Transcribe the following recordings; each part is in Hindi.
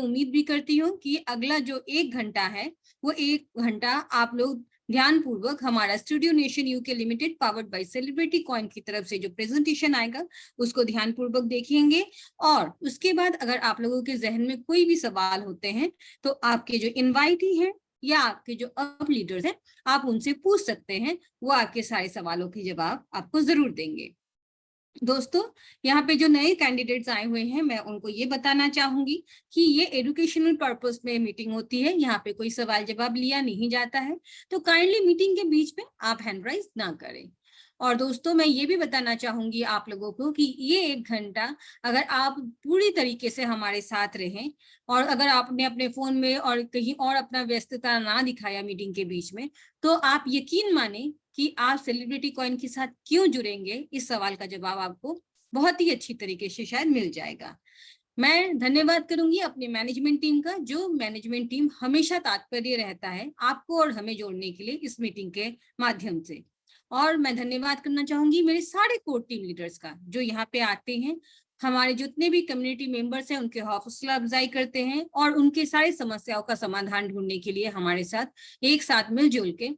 उम्मीद भी करती हूँ कि अगला जो 1 घंटा है वो 1 घंटा आप लोग ध्यानपूर्वक हमारा studio Nation UK limited powered by celebrity coin की तरफ से जो प्रेजेंटेशन आएगा उसको ध्यानपूर्वक देखेंगे। और उसके बाद अगर आप लोगों के जहन में कोई भी सवाल होते हैं तो आपके जो इनवाइटी हैं या आपके जो अप लीडर्स हैं आप उनसे पूछ सकते हैं, वो आपके सारे सवालों के जवाब आपको जरूर देंगे। दोस्तों, यहाँ पे जो नए कैंडिडेट्स आए हुए हैं मैं उनको ये बताना चाहूंगी कि ये एजुकेशनल पर्पस में मीटिंग होती है, यहाँ पे कोई सवाल जवाब लिया नहीं जाता है, तो काइंडली मीटिंग के बीच में आप हैंड राइज ना करें। और दोस्तों, मैं ये भी बताना चाहूंगी आप लोगों को कि ये 1 घंटा अगर आप पूरी तरीके से हमारे साथ रहें और अगर आपने अपने फोन में और कहीं और अपना व्यस्तता ना दिखाया मीटिंग के बीच में, तो आप यकीन माने कि आप सेलिब्रिटी कॉइन के साथ क्यों जुड़ेंगे, इस सवाल का जवाब आपको बहुत ही अच्छी तरीके से शायद मिल जाएगा। मैं धन्यवाद करूंगी अपने मैनेजमेंट टीम का, जो मैनेजमेंट टीम हमेशा तात्पर्य रहता है आपको और हमें जोड़ने के लिए इस मीटिंग के माध्यम से। और मैं धन्यवाद करना चाहूंगी मेरे सारे कोर टीम लीडर्स का, जो यहाँ पे आते हैं, हमारे जितने भी कम्युनिटी मेंबर्स हैं उनके हौसला अफजाई करते हैं और उनके सारी समस्याओं का समाधान ढूंढने के लिए हमारे साथ एक साथ मिलजुल के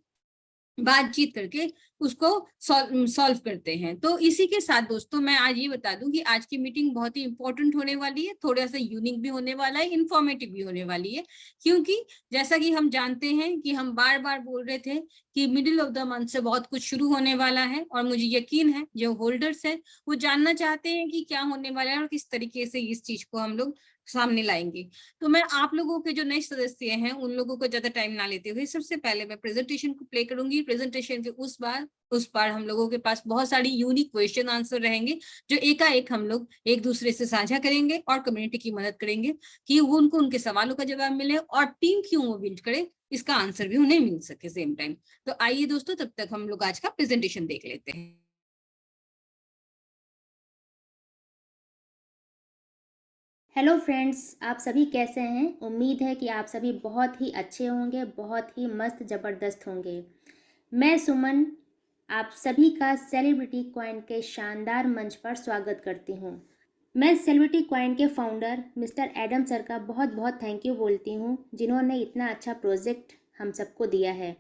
बातचीत करके उसको सॉल्व करते हैं। तो इसी के साथ दोस्तों मैं आज ये बता दूं कि आज की मीटिंग बहुत ही इंपॉर्टेंट होने वाली है, थोड़ा सा यूनिक भी होने वाला है, इंफॉर्मेटिव भी होने वाली है, क्योंकि जैसा कि हम जानते हैं कि हम बार बार बोल रहे थे कि मिडिल ऑफ द मंथ से बहुत कुछ शुरू होने वाला है और मुझे यकीन है जो होल्डर्स हैं वो जानना चाहते हैं कि क्या होने वाला है और किस तरीके से इस चीज को हम लोग सामने लाएंगे। तो मैं आप लोगों के जो नए सदस्य हैं उन लोगों को ज्यादा टाइम ना लेते हुए सबसे पहले मैं प्रेजेंटेशन को प्ले करूंगी। प्रेजेंटेशन के उस बार हम लोगों के पास बहुत सारी यूनिक क्वेश्चन आंसर रहेंगे जो एकाएक हम लोग एक दूसरे से साझा करेंगे और कम्युनिटी की मदद करेंगे कि वो उनको उनके सवालों का जवाब मिले और टीम क्यों वो बिल्ड करे इसका आंसर भी उन्हें मिल सके सेम टाइम। तो आइए दोस्तों, तब तक हम लोग आज का प्रेजेंटेशन देख लेते हैं। हेलो फ्रेंड्स, आप सभी कैसे हैं? उम्मीद है कि आप सभी बहुत ही अच्छे होंगे, बहुत ही मस्त ज़बरदस्त होंगे। मैं सुमन आप सभी का सेलिब्रिटी कॉइन के शानदार मंच पर स्वागत करती हूं। मैं सेलिब्रिटी कॉइन के फाउंडर मिस्टर एडम सर का बहुत बहुत थैंक यू बोलती हूं, जिन्होंने इतना अच्छा प्रोजेक्ट हम सबको दिया है।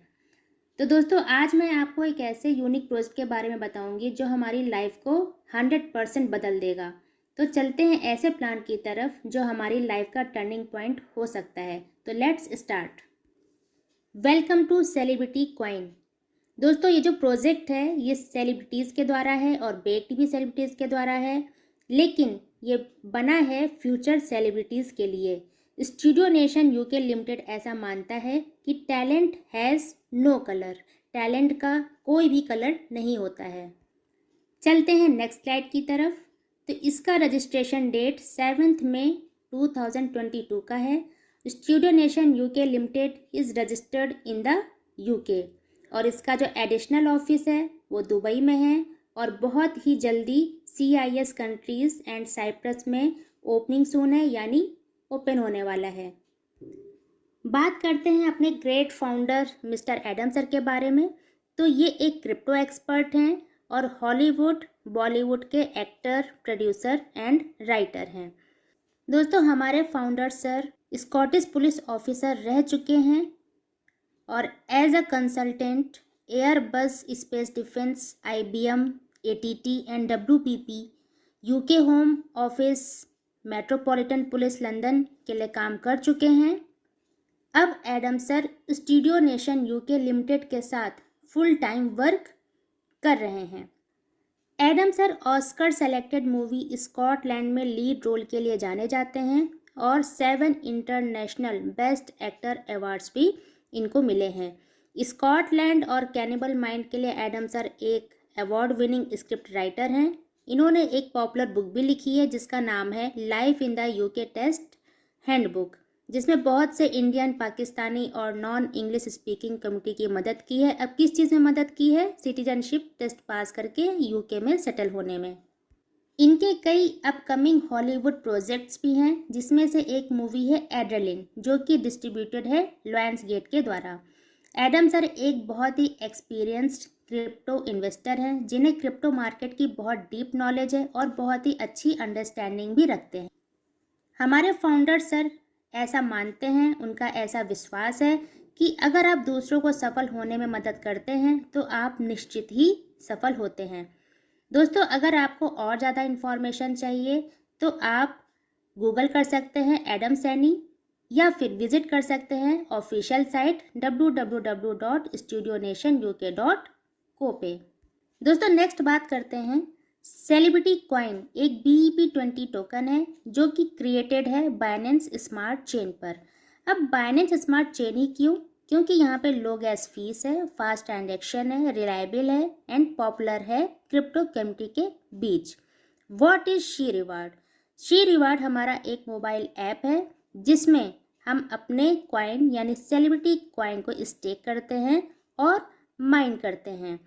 तो दोस्तों, आज मैं आपको एक ऐसे यूनिक प्रोजेक्ट के बारे में बताऊंगी जो हमारी लाइफ को 100% बदल देगा। तो चलते हैं ऐसे प्लान की तरफ जो हमारी लाइफ का टर्निंग पॉइंट हो सकता है। तो let's start. Welcome to celebrity coin. दोस्तों, ये जो प्रोजेक्ट है ये सेलिब्रिटीज़ के द्वारा है और बेक्ड भी सेलिब्रिटीज़ के द्वारा है, लेकिन ये बना है फ्यूचर सेलिब्रिटीज़ के लिए। स्टूडियो नेशन यूके लिमिटेड ऐसा मानता है कि talent has no colour, talent का कोई भी कलर नहीं होता है। चलते हैं नेक्स्ट स्लाइड की तरफ। तो इसका रजिस्ट्रेशन डेट 7 मई 2022 का है। Studio Nation UK limited is registered in the UK और इसका जो एडिशनल ऑफिस है वो दुबई में है और बहुत ही जल्दी CIS कंट्रीज़ एंड साइप्रस में ओपनिंग सून है, यानी ओपन होने वाला है। बात करते हैं अपने great founder mister Adam sir के बारे में। तो ये एक क्रिप्टो एक्सपर्ट हैं और हॉलीवुड बॉलीवुड के एक्टर, प्रोड्यूसर एंड राइटर हैं। दोस्तों, हमारे founder sir Scottish police officer रह चुके हैं और as a consultant Airbus Space Defence, IBM, ATT and WPP, UK Home Office, Metropolitan Police London के लिए काम कर चुके हैं। अब Adam sir Studio Nation UK Limited के साथ फुल टाइम वर्क कर रहे हैं। Adam sir Oscar selected movie Scotland में लीड रोल के लिए जाने जाते हैं और 7 इंटरनेशनल बेस्ट एक्टर अवार्ड्स भी इनको मिले हैं। स्कॉटलैंड और कैनिबल माइंड के लिए एडम सर एक अवार्ड विनिंग स्क्रिप्ट राइटर हैं। इन्होंने एक पॉपुलर बुक भी लिखी है जिसका नाम है Life in the UK Test Handbook, जिसमें बहुत से इंडियन, पाकिस्तानी और नॉन इंग्लिश स्पीकिंग कम्युनिटी की मदद की है। अब किस चीज़ में मदद की है? सिटीजनशिप टेस्ट पास करके यूके में सेटल होने में। इनके कई अपकमिंग हॉलीवुड प्रोजेक्ट्स भी हैं, जिसमें से एक मूवी है एड्रेलिन, जो कि डिस्ट्रीब्यूटेड है लायंस गेट के द्वारा। एडम सर एक बहुत ही एक्सपीरियंस्ड क्रिप्टो इन्वेस्टर हैं, जिन्हें क्रिप्टो मार्केट की बहुत डीप नॉलेज है और बहुत ही अच्छी अंडरस्टैंडिंग भी रखते हैं। हमारे फाउंडर सर ऐसा मानते हैं, उनका ऐसा विश्वास है कि अगर आप दूसरों को सफल होने में मदद करते हैं तो आप निश्चित ही सफल होते हैं। दोस्तों, अगर आपको और ज़्यादा इन्फॉर्मेशन चाहिए तो आप गूगल कर सकते हैं एडम सैनी, या फिर विजिट कर सकते हैं ऑफिशियल साइट www.studionationuk.co पे। दोस्तों, नेक्स्ट बात करते हैं सेलिब्रिटी कॉइन एक BEP20 टोकन है जो कि क्रिएटेड है बाइनेंस स्मार्ट चेन पर। अब बाइनेंस स्मार्ट चेन ही क्यों? क्योंकि यहाँ पे लो गैस फीस है, फास्ट ट्रांजेक्शन है, रिलायबल है एंड पॉपुलर है क्रिप्टो कम्युनिटी के बीच। What is she reward? She reward हमारा एक मोबाइल ऐप है जिसमें हम अपने कॉइन यानी सेलिब्रिटी कॉइन को स्टेक करते हैं और माइन करते हैं।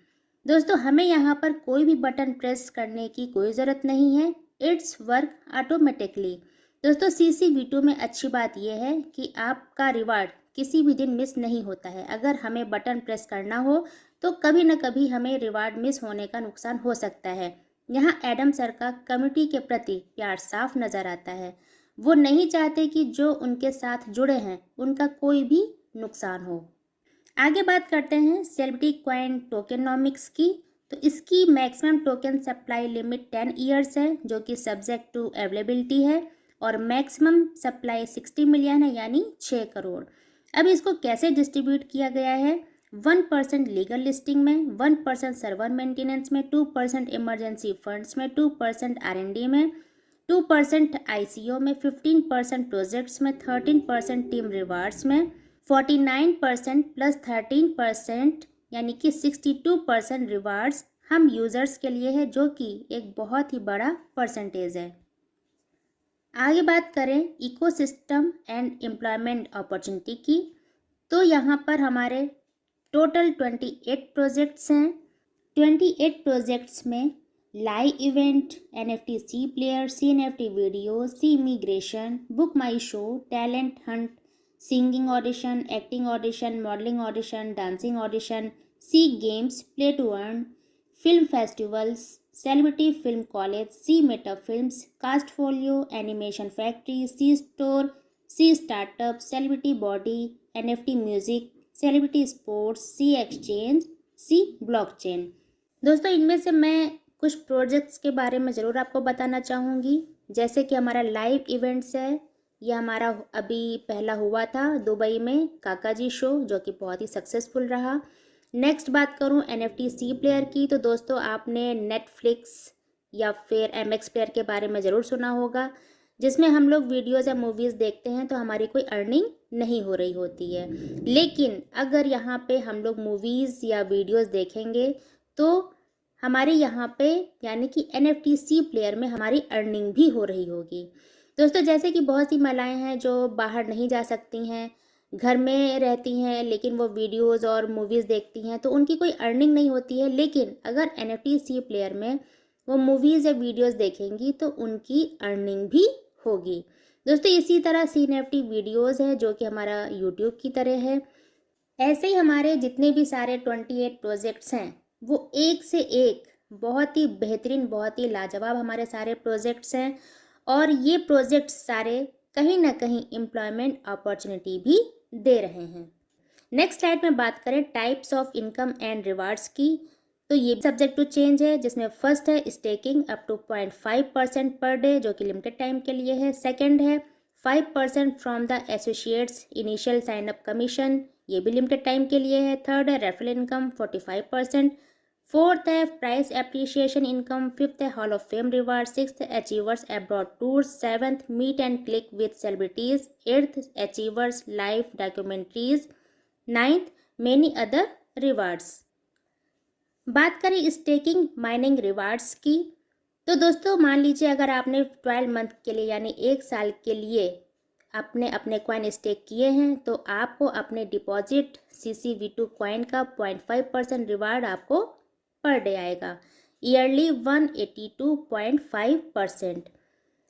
दोस्तों, हमें यहाँ पर कोई भी बटन प्रेस करने की कोई ज़रूरत नहीं है, इट्स वर्क ऑटोमेटिकली। दोस्तों, CC-V2 में अच्छी बात यह है कि आपका रिवार्ड किसी भी दिन मिस नहीं होता है। अगर हमें बटन प्रेस करना हो तो कभी न कभी हमें रिवार्ड मिस होने का नुकसान हो सकता है। यहाँ एडम सर का कम्युनिटी के प्रति प्यार साफ नज़र आता है। वो नहीं चाहते कि जो उनके साथ जुड़े हैं उनका कोई भी नुकसान हो। आगे बात करते हैं सेलिब्रिटी कॉइन टोकेनॉमिक्स की। तो इसकी maximum token supply limit 10 years है जो कि सब्जेक्ट टू अवेलेबिलिटी है, और मैक्सिमम सप्लाई 60 मिलियन है यानी 6 करोड़। अब इसको कैसे डिस्ट्रीब्यूट किया गया है? 1% लीगल लिस्टिंग में, 1% सर्वर मेंटेनेंस में, 2% इमरजेंसी फंड्स में, 2% R&D में, 2% ICO में, 15% प्रोजेक्ट्स में, 13% टीम रिवार्ड्स में, 49% प्लस 13% यानी कि 62% रिवार्ड्स हम यूज़र्स के लिए है, जो कि एक बहुत ही बड़ा परसेंटेज है। आगे बात करें इकोसिस्टम एंड एम्प्लॉयमेंट अपॉर्चुनिटी की, तो यहाँ पर हमारे टोटल 28 प्रोजेक्ट्स हैं। 28 प्रोजेक्ट्स में live event, NFT C player, C NFT video, C immigration, book my show, talent hunt, singing audition, acting audition, modelling audition, dancing audition, C games, play to earn, film festivals, celebrity film college, C meta films, cast folio, animation factory, C store, C startup, celebrity body, NFT music, celebrity sports, C exchange, C blockchain. दोस्तों, इनमें से मैं कुछ प्रोजेक्ट्स के बारे में ज़रूर आपको बताना चाहूँगी। जैसे कि हमारा लाइव इवेंट्स है, ये हमारा अभी पहला हुआ था दुबई में काका जी शो, जो कि बहुत ही सक्सेसफुल रहा। नेक्स्ट बात करूं NFT सी प्लेयर की, तो दोस्तों आपने नेटफ्लिक्स या फिर MX प्लेयर के बारे में ज़रूर सुना होगा, जिसमें हम लोग वीडियोज़ या मूवीज़ देखते हैं तो हमारी कोई अर्निंग नहीं हो रही होती है। लेकिन अगर यहाँ पे हम लोग मूवीज़ या वीडियोज़ देखेंगे तो हमारे यहाँ पे यानी कि NFT सी प्लेयर में हमारी अर्निंग भी हो रही होगी। दोस्तों, जैसे कि बहुत सी महिलाएं हैं जो बाहर नहीं जा सकती हैं, घर में रहती हैं, लेकिन वो वीडियोज़ और मूवीज़ देखती हैं तो उनकी कोई अर्निंग नहीं होती है। लेकिन अगर NFT सी प्लेयर में वो मूवीज़ या वीडियोज़ देखेंगी तो उनकी अर्निंग भी होगी। दोस्तों, इसी तरह सी NFT वीडियोज़ है जो कि हमारा यूट्यूब की तरह है। ऐसे ही हमारे जितने भी सारे 28 प्रोजेक्ट्स हैं वो एक से एक बहुत ही बेहतरीन, बहुत ही लाजवाब हमारे सारे प्रोजेक्ट्स हैं, और ये प्रोजेक्ट्स सारे कहीं ना कहीं एम्प्लॉयमेंट अपॉर्चुनिटी भी दे रहे हैं। नेक्स्ट स्लाइड में बात करें types of income and rewards की, तो ये सब्जेक्ट टू चेंज है, जिसमें फर्स्ट है staking up to 0.5% per day जो कि लिमिटेड टाइम के लिए है। सेकंड है 5% from the associates initial sign up commission, ये भी लिमिटेड टाइम के लिए है। थर्ड है रेफरल इनकम 45%। फोर्थ है प्राइस एप्रिसिएशन इनकम। फिफ्थ है hall of fame reward. Sixth achievers abroad tours. Seventh meet and click with celebrities. Eighth achievers live documentaries. Ninth many other rewards. बात करें स्टेकिंग माइनिंग रिवार्ड्स की, तो दोस्तों मान लीजिए अगर आपने 12 मंथ के लिए यानी 1 साल के लिए आपने अपने कॉइन स्टेक किए हैं तो आपको अपने डिपॉजिट CC-V2 कॉइन का 0.5% रिवार्ड आपको पर डे आएगा, yearly 182.5%।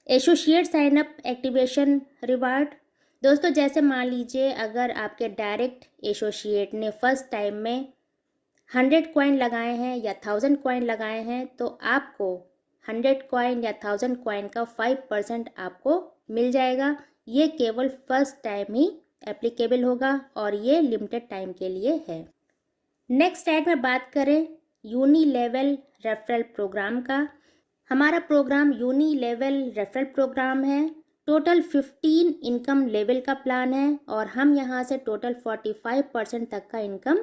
Associate sign up activation reward, दोस्तों जैसे मान लीजिए अगर आपके डायरेक्ट एसोसिएट ने फर्स्ट टाइम में 100 कॉइन लगाए हैं या 1000 कॉइन लगाए हैं तो आपको 100 कॉइन या 1000 कॉइन का 5% आपको मिल जाएगा, ये केवल फर्स्ट टाइम ही एप्लीकेबल होगा और ये लिमिटेड टाइम के लिए है। नेक्स्ट स्लाइड में बात करें यूनी लेवल रेफरल प्रोग्राम का। हमारा program uni level referral program है। टोटल 15 इनकम लेवल का प्लान है और हम यहाँ से टोटल 45% तक का इनकम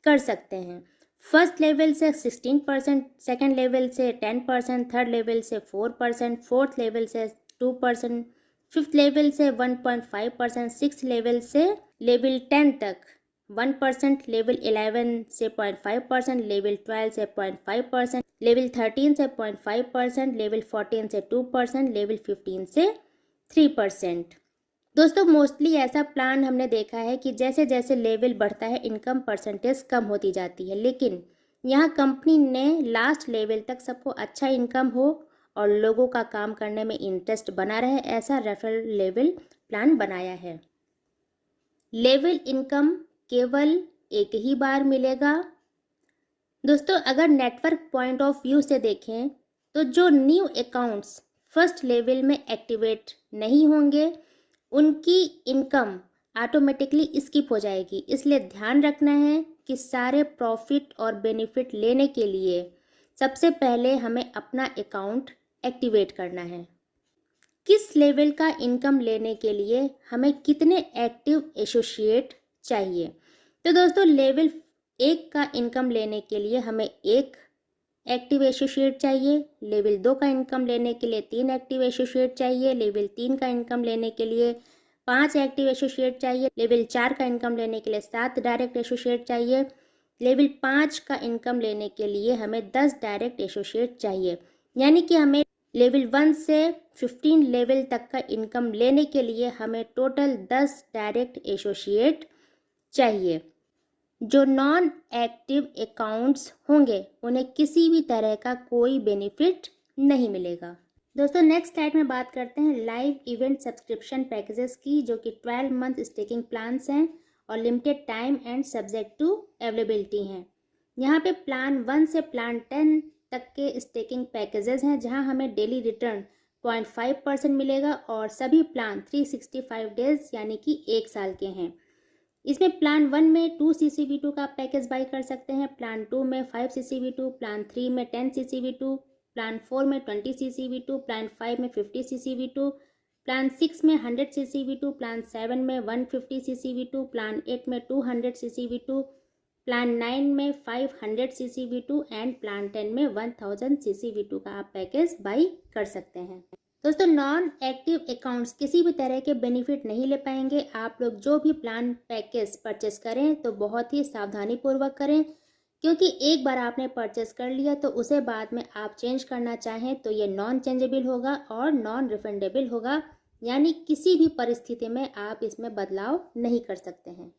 कर सकते हैं। फर्स्ट लेवल से 16%, सेकेंड लेवल से 10%, थर्ड लेवल से 4%, फोर्थ लेवल से 2%, फिफ्थ लेवल से 1.5%, सिक्स लेवल से लेवल 10 तक 1%, लेवल 11 से 0.5%, लेवल 12 से 0.5%, लेवल 13 से 0.5%, लेवल 14 से 2%, लेवल 15 से 3%। दोस्तों मोस्टली ऐसा प्लान हमने देखा है कि जैसे जैसे लेवल बढ़ता है इनकम परसेंटेज कम होती जाती है, लेकिन यहाँ कंपनी ने लास्ट लेवल तक सबको अच्छा इनकम हो और लोगों का काम करने में इंटरेस्ट बना रहे, ऐसा रेफरल लेवल प्लान बनाया है। लेवल इनकम केवल एक ही बार मिलेगा। दोस्तों अगर नेटवर्क पॉइंट ऑफ व्यू से देखें तो जो न्यू अकाउंट्स फर्स्ट लेवल में एक्टिवेट नहीं होंगे उनकी इनकम ऑटोमेटिकली स्किप हो जाएगी। इसलिए ध्यान रखना है कि सारे प्रॉफिट और बेनिफिट लेने के लिए सबसे पहले हमें अपना अकाउंट एक्टिवेट करना है। किस लेवल का इनकम लेने के लिए हमें कितने एक्टिव एसोसिएट चाहिए? तो दोस्तों लेवल 1 का इनकम लेने के लिए हमें 1 एक्टिव एसोसिएट चाहिए, लेवल 2 का इनकम लेने के लिए 3 एक्टिव एसोसिएट चाहिए, लेवल 3 का इनकम लेने के लिए 5 एक्टिव एसोसिएट चाहिए, लेवल 4 का इनकम लेने के लिए 7 डायरेक्ट एसोसिएट चाहिए, लेवल 5 का इनकम लेने के लिए हमें 10 डायरेक्ट एसोसिएट चाहिए। यानी कि हमें लेवल 1 से 15 लेवल तक का इनकम लेने के लिए हमें टोटल 10 डायरेक्ट एसोसिएट चाहिए। जो नॉन एक्टिव अकाउंट्स होंगे उन्हें किसी भी तरह का कोई बेनिफिट नहीं मिलेगा। दोस्तों नेक्स्ट स्लाइड में बात करते हैं लाइव इवेंट सब्सक्रिप्शन पैकेजेस की, जो कि 12 मंथ स्टेकिंग प्लान्स हैं और limited time and subject to availability हैं। यहाँ पे प्लान 1 से प्लान 10 तक के स्टेकिंग पैकेजेस हैं जहाँ हमें डेली रिटर्न 0.5% मिलेगा और सभी प्लान 365 डेज यानी कि 1 साल के हैं। इसमें प्लान 1 में 2 CCV2 का पैकेज बाई कर सकते हैं, प्लान 2 में 5 CCV2, प्लान 3 में 10 CCV2, प्लान 4 में 20 CCV2, प्लान 5 में 50 CCV2, प्लान 6 में 100 CCV2, प्लान 7 में 150 CCV2, प्लान 8 में 200 CCV2, प्लान 9 में 500 CCV2 एंड प्लान 10 में 1000 CCV2 का आप पैकेज बाई कर सकते हैं। दोस्तों नॉन एक्टिव अकाउंट्स किसी भी तरह के बेनिफिट नहीं ले पाएंगे। आप लोग जो भी प्लान पैकेज परचेस करें तो बहुत ही सावधानी पूर्वक करें, क्योंकि एक बार आपने परचेस कर लिया तो उसे बाद में आप चेंज करना चाहें तो ये नॉन चेंजेबल होगा और नॉन रिफंडेबल होगा, यानी किसी भी परिस्थिति में आप इसमें बदलाव नहीं कर सकते हैं।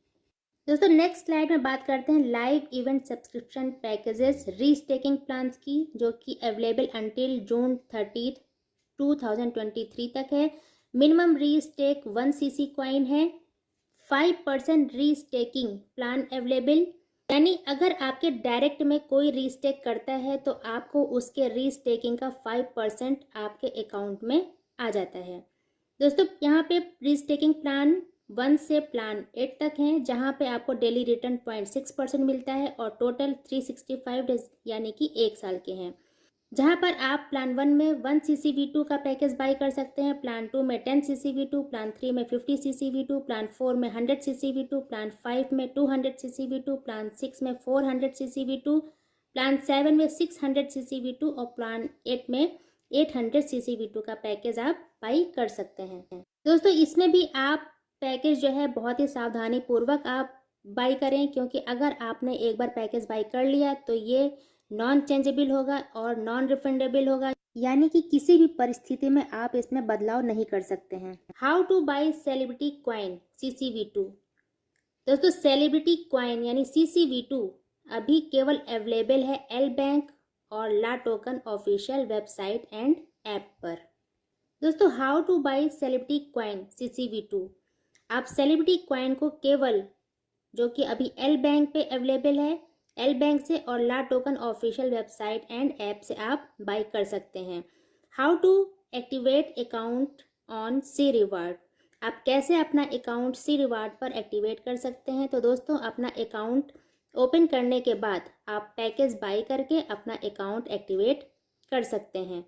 दोस्तों नेक्स्ट स्लाइड में बात करते हैं live event subscription packages restaking plans की, जो कि अवेलेबल अंटिल जून 30, 2023 तक है। मिनिमम रीस्टेक 1 CC कॉइन है। 5% रीस्टेकिंग प्लान अवेलेबल, यानी अगर आपके डायरेक्ट में कोई रीस्टेक करता है तो आपको उसके रीस्टेकिंग का 5% आपके अकाउंट में आ जाता है। दोस्तों यहाँ पे रीस्टेकिंग प्लान 1 से प्लान 8 तक हैं, जहाँ पे आपको डेली रिटर्न 0.6% मिलता है और टोटल 365 डेज यानी कि 1 साल के हैं। जहाँ पर आप प्लान 1 में 1 CCV2 का पैकेज बाई कर सकते हैं, प्लान 2 में 10 CCV2, प्लान 3 में 50 CCV2, प्लान 4 में 100 CCV2, प्लान 5 में 200 CCV2, प्लान 6 में 400 CCV2, प्लान 7 में 600 CCV2 और प्लान 8 में 800 CCV2 का पैकेज आप बाई कर सकते हैं। दोस्तों इसमें भी आप पैकेज जो है बहुत ही सावधानी पूर्वक आप बाई करें, क्योंकि अगर आपने एक बार पैकेज बाई कर लिया तो ये नॉन चेंजेबल होगा और नॉन रिफंडेबल होगा, यानी कि किसी भी परिस्थिति में आप इसमें बदलाव नहीं कर सकते हैं। How to buy celebrity coin CCV2। दोस्तों सेलिब्रिटी कॉइन यानी CCV2 अभी केवल अवेलेबल है एल बैंक और LATOKEN official website and app पर। दोस्तों how to buy celebrity coin CCV2। आप सेलिब्रिटी कॉइन को केवल जो कि अभी एल बैंक पे अवेलेबल है, एल बैंक से और LATOKEN official website and app से आप बाई कर सकते हैं। How to activate account on C reward. आप कैसे अपना अकाउंट सी रिवार्ड पर एक्टिवेट कर सकते हैं। तो दोस्तों, अपना अकाउंट ओपन करने के बाद आप पैकेज बाई करके अपना अकाउंट एक्टिवेट कर सकते हैं।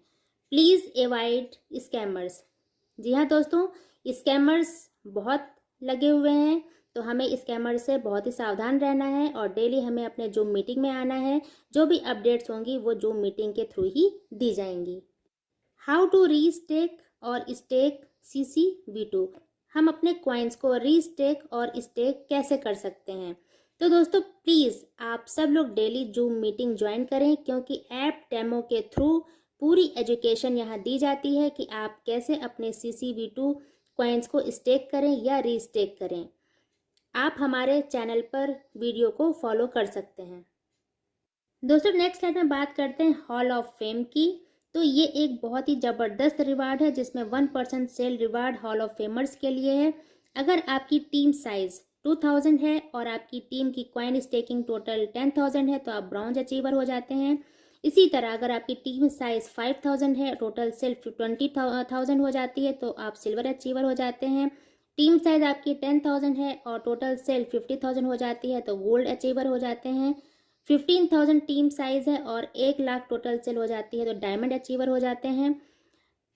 Please avoid scammers. जी हाँ दोस्तों, स्कैमर्स बहुत लगे हुए हैं, तो हमें स्कैमर से बहुत ही सावधान रहना है और डेली हमें अपने जूम मीटिंग में आना है। जो भी अपडेट्स होंगी वो जूम मीटिंग के थ्रू ही दी जाएंगी। हाउ टू रीस्टेक और स्टेक CCV2। हम अपने कॉइन्स को रीस्टेक और स्टेक कैसे कर सकते हैं। तो दोस्तों, प्लीज़ आप सब लोग डेली जूम मीटिंग ज्वाइन करें, क्योंकि ऐप डेमो के थ्रू पूरी एजुकेशन यहाँ दी जाती है कि आप कैसे अपने CCV2 कॉइन्स को स्टेक करें या रीस्टेक करें। आप हमारे चैनल पर वीडियो को फॉलो कर सकते हैं। दोस्तों, नेक्स्ट स्लाइड में बात करते हैं हॉल ऑफ फेम की। तो ये एक बहुत ही ज़बरदस्त रिवार्ड है, जिसमें 1% sale reward hall of famers के लिए है। अगर आपकी टीम साइज 2000 है और आपकी टीम की कॉइन स्टेकिंग टोटल 10,000 है तो आप ब्रॉन्ज अचीवर हो जाते हैं। इसी तरह अगर आपकी टीम साइज 5000 है, टोटल सेल 20,000 हो जाती है तो आप सिल्वर अचीवर हो जाते हैं। टीम साइज आपकी 10,000 है और टोटल सेल 50,000 हो जाती है तो गोल्ड अचीवर हो जाते हैं। 15,000 टीम साइज है और 1,00,000 टोटल सेल हो जाती है तो डायमंड अचीवर हो जाते हैं।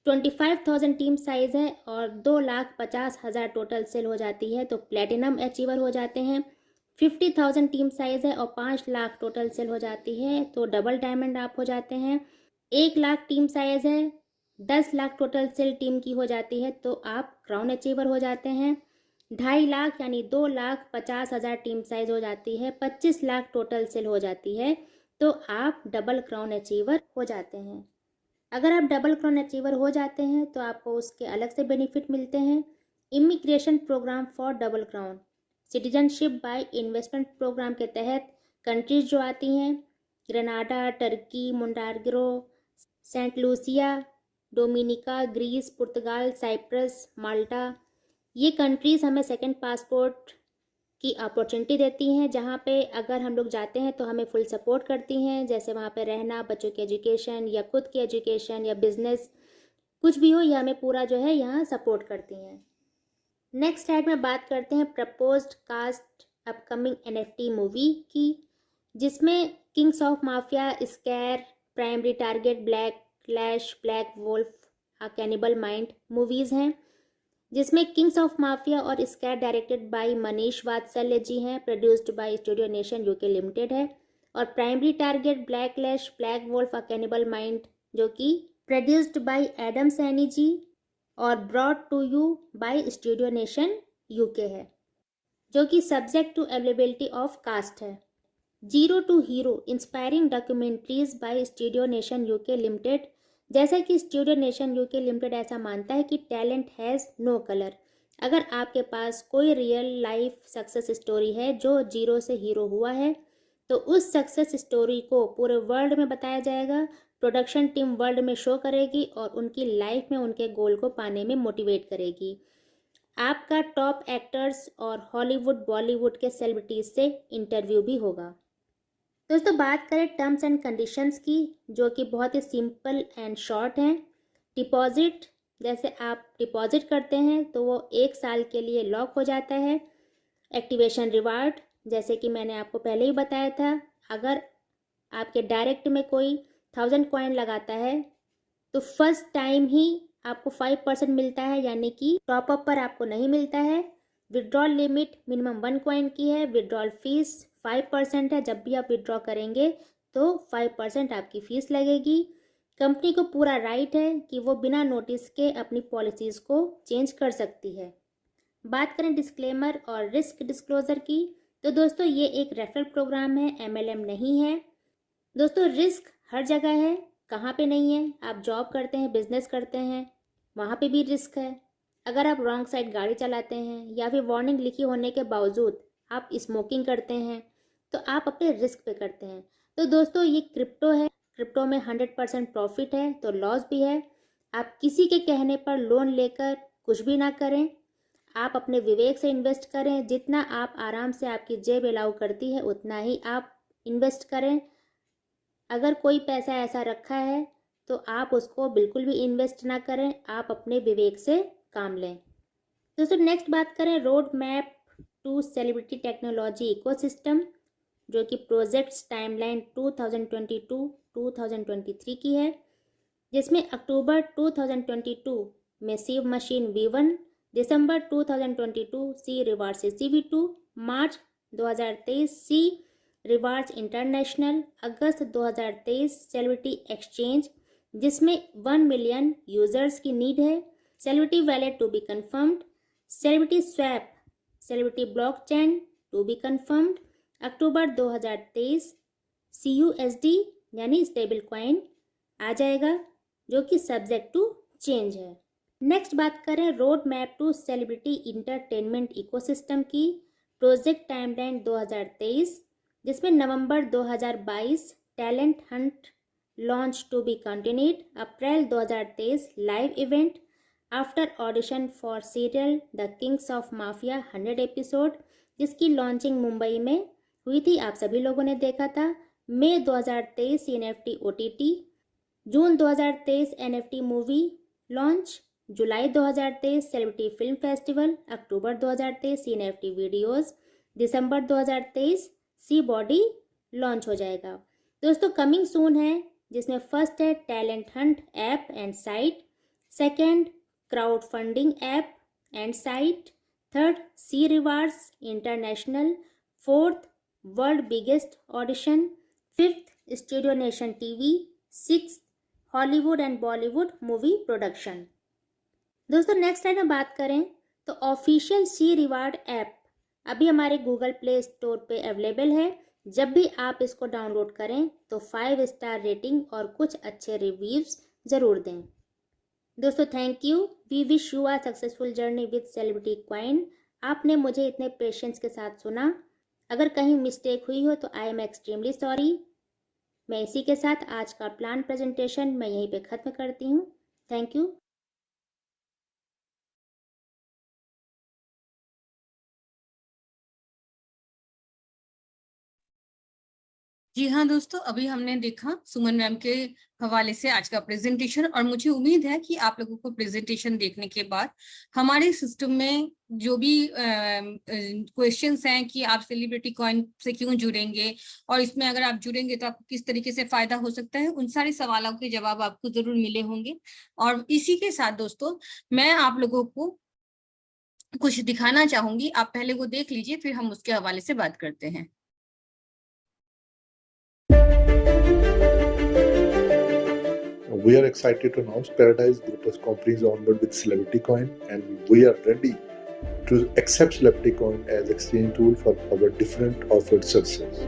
25,000 टीम साइज है और 2,50,000 टोटल सेल हो जाती है तो प्लेटिनम अचीवर हो जाते हैं। 50,000 टीम साइज है और 5,00,000 टोटल सेल हो जाती है तो डबल डायमंड आप हो जाते हैं। 1,00,000 टीम साइज है, 10,00,000 टोटल सेल टीम की हो जाती है तो आप क्राउन अचीवर हो जाते हैं। 2,50,000 यानी 2,50,000 टीम साइज हो जाती है, 25,00,000 टोटल सेल हो जाती है तो आप डबल क्राउन अचीवर हो जाते हैं। अगर आप डबल क्राउन अचीवर हो जाते हैं तो आपको उसके अलग से बेनिफिट मिलते हैं। Immigration program for double crown, citizenship by investment program के तहत कंट्रीज जो आती हैं Grenada, Turkey, Montenegro, Saint Lucia, Dominica, Greece, पुर्तगाल, साइप्रस, माल्टा, ये कंट्रीज़ हमें सेकंड पासपोर्ट की अपॉर्चुनिटी देती हैं, जहाँ पे अगर हम लोग जाते हैं तो हमें फुल सपोर्ट करती हैं। जैसे वहाँ पे रहना, बच्चों की एजुकेशन या खुद की एजुकेशन या बिजनेस, कुछ भी हो, यह हमें पूरा जो है यहाँ सपोर्ट करती हैं। नेक्स्ट स्लाइड में बात करते हैं proposed cast upcoming NFT movie की, जिसमें Kings of Mafia, Scar, Primary Target, Black Lash, Black Wolf, A Cannibal Mind movies हैं। जिसमें किंग्स ऑफ माफिया और स्कैर डायरेक्टेड बाय मनीष वात्सल्य जी हैं, produced by studio nation UK Limited है। और Primary Target, Black Lash, Black Wolf, A Cannibal Mind, जो कि produced by Adam Saini ji और brought to you by studio nation UK है, जो कि subject to availability of cast है। Zero to hero inspiring documentaries by studio nation UK limited. जैसा कि स्टूडियो नेशन UK लिमिटेड ऐसा मानता है कि टैलेंट हैज़ नो कलर। अगर आपके पास कोई रियल लाइफ सक्सेस स्टोरी है जो जीरो से हीरो हुआ है तो उस सक्सेस स्टोरी को पूरे वर्ल्ड में बताया जाएगा। प्रोडक्शन टीम वर्ल्ड में शो करेगी और उनकी लाइफ में उनके गोल को पाने में मोटिवेट करेगी। आपका टॉप एक्टर्स और हॉलीवुड, बॉलीवुड के सेलिब्रिटीज से इंटरव्यू भी होगा। दोस्तों, बात करें टर्म्स एंड कंडीशंस की, जो कि बहुत ही सिंपल एंड शॉर्ट हैं। डिपॉजिट, जैसे आप डिपॉजिट करते हैं तो वो 1 साल के लिए लॉक हो जाता है। एक्टिवेशन रिवार्ड, जैसे कि मैंने आपको पहले ही बताया था, अगर आपके डायरेक्ट में कोई 1000 कॉइन लगाता है तो फर्स्ट टाइम ही आपको 5% मिलता है, यानी कि टॉपअप पर आपको नहीं मिलता है। विड्रॉल लिमिट मिनिमम 1 कॉइन की है। विड्रॉल फीस 5% है। जब भी आप विड्रॉ करेंगे तो 5% आपकी फ़ीस लगेगी। कंपनी को पूरा राइट है कि वो बिना नोटिस के अपनी पॉलिसीज़ को चेंज कर सकती है। बात करें डिस्क्लेमर और रिस्क डिस्क्लोज़र की, तो दोस्तों ये एक रेफरल प्रोग्राम है, MLM नहीं है। दोस्तों, रिस्क हर जगह है, कहाँ पे नहीं है। आप जॉब करते हैं, बिजनेस करते हैं, वहाँ पे भी रिस्क है। अगर आप रॉन्ग साइड गाड़ी चलाते हैं या फिर वार्निंग लिखी होने के बावजूद आप स्मोकिंग करते हैं तो आप अपने रिस्क पे करते हैं। तो दोस्तों, ये क्रिप्टो है, क्रिप्टो में 100% प्रॉफिट है तो लॉस भी है। आप किसी के कहने पर लोन लेकर कुछ भी ना करें। आप अपने विवेक से इन्वेस्ट करें। जितना आप आराम से आपकी जेब अलाउ करती है उतना ही आप इन्वेस्ट करें। अगर कोई पैसा ऐसा रखा है तो आप उसको बिल्कुल भी इन्वेस्ट ना करें। आप अपने विवेक से काम लें। दोस्तों नेक्स्ट बात करें road map to celebrity technology ecosystem, जो कि प्रोजेक्ट्स टाइमलाइन 2022-2023 की है, जिसमें अक्टूबर 2022 में सिव machine V1, December 2022 C rewards CV2, March 2023 C rewards international, August 2023 celebrity exchange जिसमें 1 मिलियन यूजर्स की नीड है, celebrity wallet to be confirmed, celebrity swap, celebrity blockchain to be confirmed, October 2023 CUSD यानी स्टेबल कॉइन आ जाएगा जो कि सब्जेक्ट टू चेंज है। नेक्स्ट बात करें road map to celebrity entertainment ecosystem की, प्रोजेक्ट टाइमलाइन 2023, जिसमें November 2022 talent hunt launch to be continued, अप्रैल 2023 live event after audition for serial the kings of mafia 100 episode, जिसकी लॉन्चिंग मुंबई में हुई थी, आप सभी लोगों ने देखा था। मई 2023 NFT OTT, जून 2023 NFT मूवी लॉन्च, जुलाई 2023 सेलिब्रिटी फिल्म फेस्टिवल, अक्टूबर 2023 NFT वीडियोस, दिसंबर 2023 सी बॉडी लॉन्च हो जाएगा। दोस्तों कमिंग सून है, जिसमें फर्स्ट है talent hunt app and site, second crowd funding app and site, third sea rewards international, fourth world biggest audition, fifth studio nation TV, six Hollywood and Bollywood movie production. दोस्तों नेक्स्ट लाइन में बात करें तो ऑफिशियल सी रिवार्ड ऐप अभी हमारे गूगल प्ले स्टोर पे अवेलेबल है। जब भी आप इसको डाउनलोड करें तो 5 स्टार रेटिंग और कुछ अच्छे रिव्यूज ज़रूर दें। दोस्तों thank you, we wish you a successful journey with celebrity coin. आपने मुझे इतने पेशेंस के साथ सुना, अगर कहीं मिस्टेक हुई हो तो आई एम एक्सट्रीमली सॉरी। मैं इसी के साथ आज का प्लान प्रेजेंटेशन मैं यहीं पे ख़त्म करती हूँ। Thank you. जी हाँ दोस्तों, अभी हमने देखा सुमन मैम के हवाले से आज का प्रेजेंटेशन, और मुझे उम्मीद है कि आप लोगों को प्रेजेंटेशन देखने के बाद हमारे सिस्टम में जो भी क्वेश्चंस हैं कि आप सेलिब्रिटी कॉइन से क्यों जुड़ेंगे और इसमें अगर आप जुड़ेंगे तो आपको किस तरीके से फायदा हो सकता है, उन सारे सवालों के जवाब आपको जरूर मिले होंगे। और इसी के साथ दोस्तों मैं आप लोगों को कुछ दिखाना चाहूंगी, आप पहले वो देख लीजिए, फिर हम उसके हवाले से बात करते हैं। We are excited to announce Paradise Group is companies on board with Celebrity Coin, and we are ready to accept Celebrity Coin as exchange tool for our different offered services.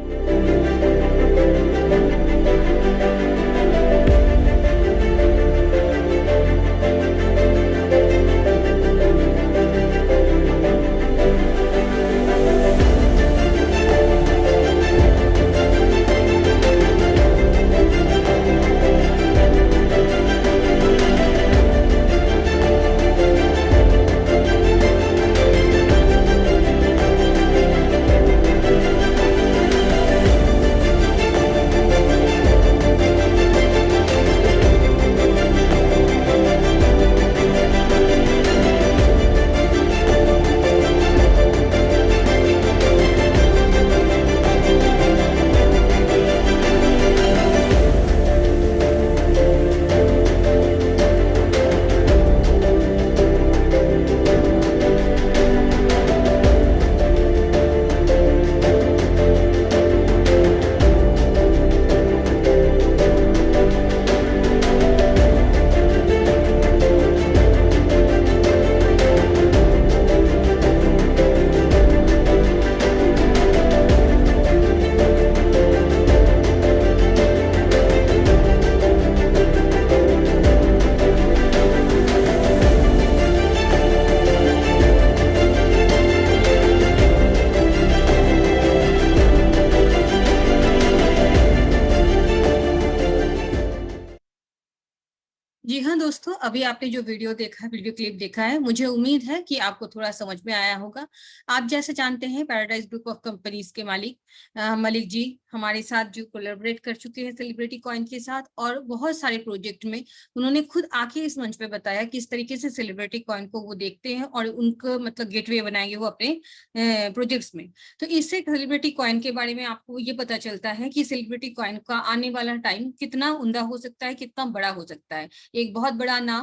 अभी आपने जो वीडियो देखा, वीडियो क्लिप देखा है, मुझे उम्मीद है कि आपको थोड़ा समझ में आया होगा। आप जैसे जानते हैं पैराडाइज ग्रुप ऑफ कंपनीज के मालिक मलिक जी हमारे साथ जो कोलैबोरेट कर चुके हैं सेलिब्रिटी कॉइन के साथ, और बहुत सारे प्रोजेक्ट में उन्होंने खुद आके इस मंच पे बताया किस तरीके से सेलिब्रिटी कॉइन को वो देखते हैं और उनको मतलब गेटवे बनाएंगे वो अपने प्रोजेक्ट्स में। तो इससे सेलिब्रिटी कॉइन के बारे में आपको ये पता चलता है कि सेलिब्रिटी कॉइन का आने वाला टाइम कितना उमदा हो सकता है, कितना बड़ा हो सकता है। एक बहुत बड़ा नाम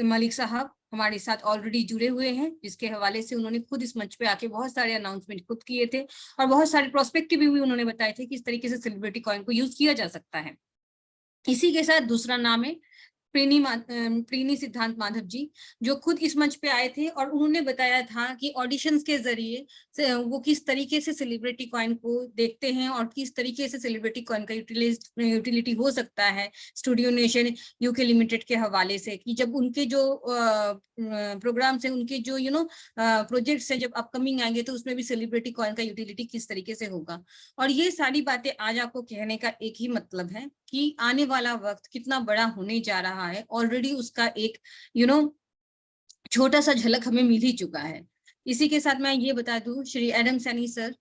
मलिक साहब हमारे साथ ऑलरेडी जुड़े हुए हैं, जिसके हवाले से उन्होंने खुद इस मंच पे आके बहुत सारे अनाउंसमेंट खुद किए थे और बहुत सारे प्रोस्पेक्टिव भी उन्होंने बताए थे कि इस तरीके से सेलिब्रिटी कॉइन को यूज किया जा सकता है। इसी के साथ दूसरा नाम है प्रीनी सिद्धांत माधव जी, जो खुद इस मंच पे आए थे और उन्होंने बताया था कि ऑडिशंस के जरिए वो किस तरीके से सेलिब्रिटी कॉइन को देखते हैं और किस तरीके से सेलिब्रिटी कॉइन का यूटिलिटी हो सकता है स्टूडियो नेशन यूके लिमिटेड के हवाले से, कि जब उनके जो प्रोग्राम्स है, उनके जो प्रोजेक्ट्स हैं जब अपकमिंग आएंगे तो उसमें भी सेलिब्रिटी कॉइन का यूटिलिटी किस तरीके से होगा। और ये सारी बातें आज आपको कहने का एक ही मतलब है कि आने वाला वक्त कितना बड़ा होने जा रहा है। ऑलरेडी उसका एक छोटा सा झलक हमें मिल ही चुका है। इसी के साथ मैं ये बता दूं, श्री एडम सैनी सर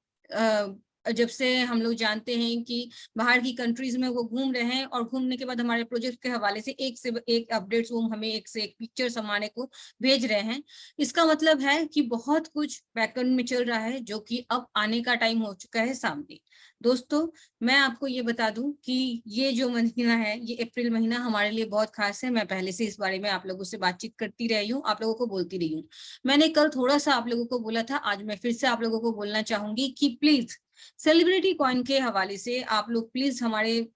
जब से हम लोग जानते हैं कि बाहर की कंट्रीज में वो घूम रहे हैं और घूमने के बाद हमारे प्रोजेक्ट के हवाले से एक अपडेट्स वो हमें एक से एक पिक्चर्स हमारे को भेज रहे हैं। इसका मतलब है कि बहुत कुछ बैकग्राउंड में चल रहा है जो कि अब आने का टाइम हो चुका है सामने। दोस्तों, मैं आपको ये बता दूं कि ये जो महीना है, ये अप्रैल महीना हमारे लिए बहुत खास है। मैं पहले से इस बारे में आप लोगों से बातचीत करती रही हूँ, आप लोगों को बोलती रही हूँ। मैंने कल थोड़ा सा आप लोगों को बोला था, आज मैं फिर से आप लोगों को बोलना चाहूंगी कि प्लीज सेलिब्रिटी कॉइन के हवाले से आप लोग प्लीज हमारे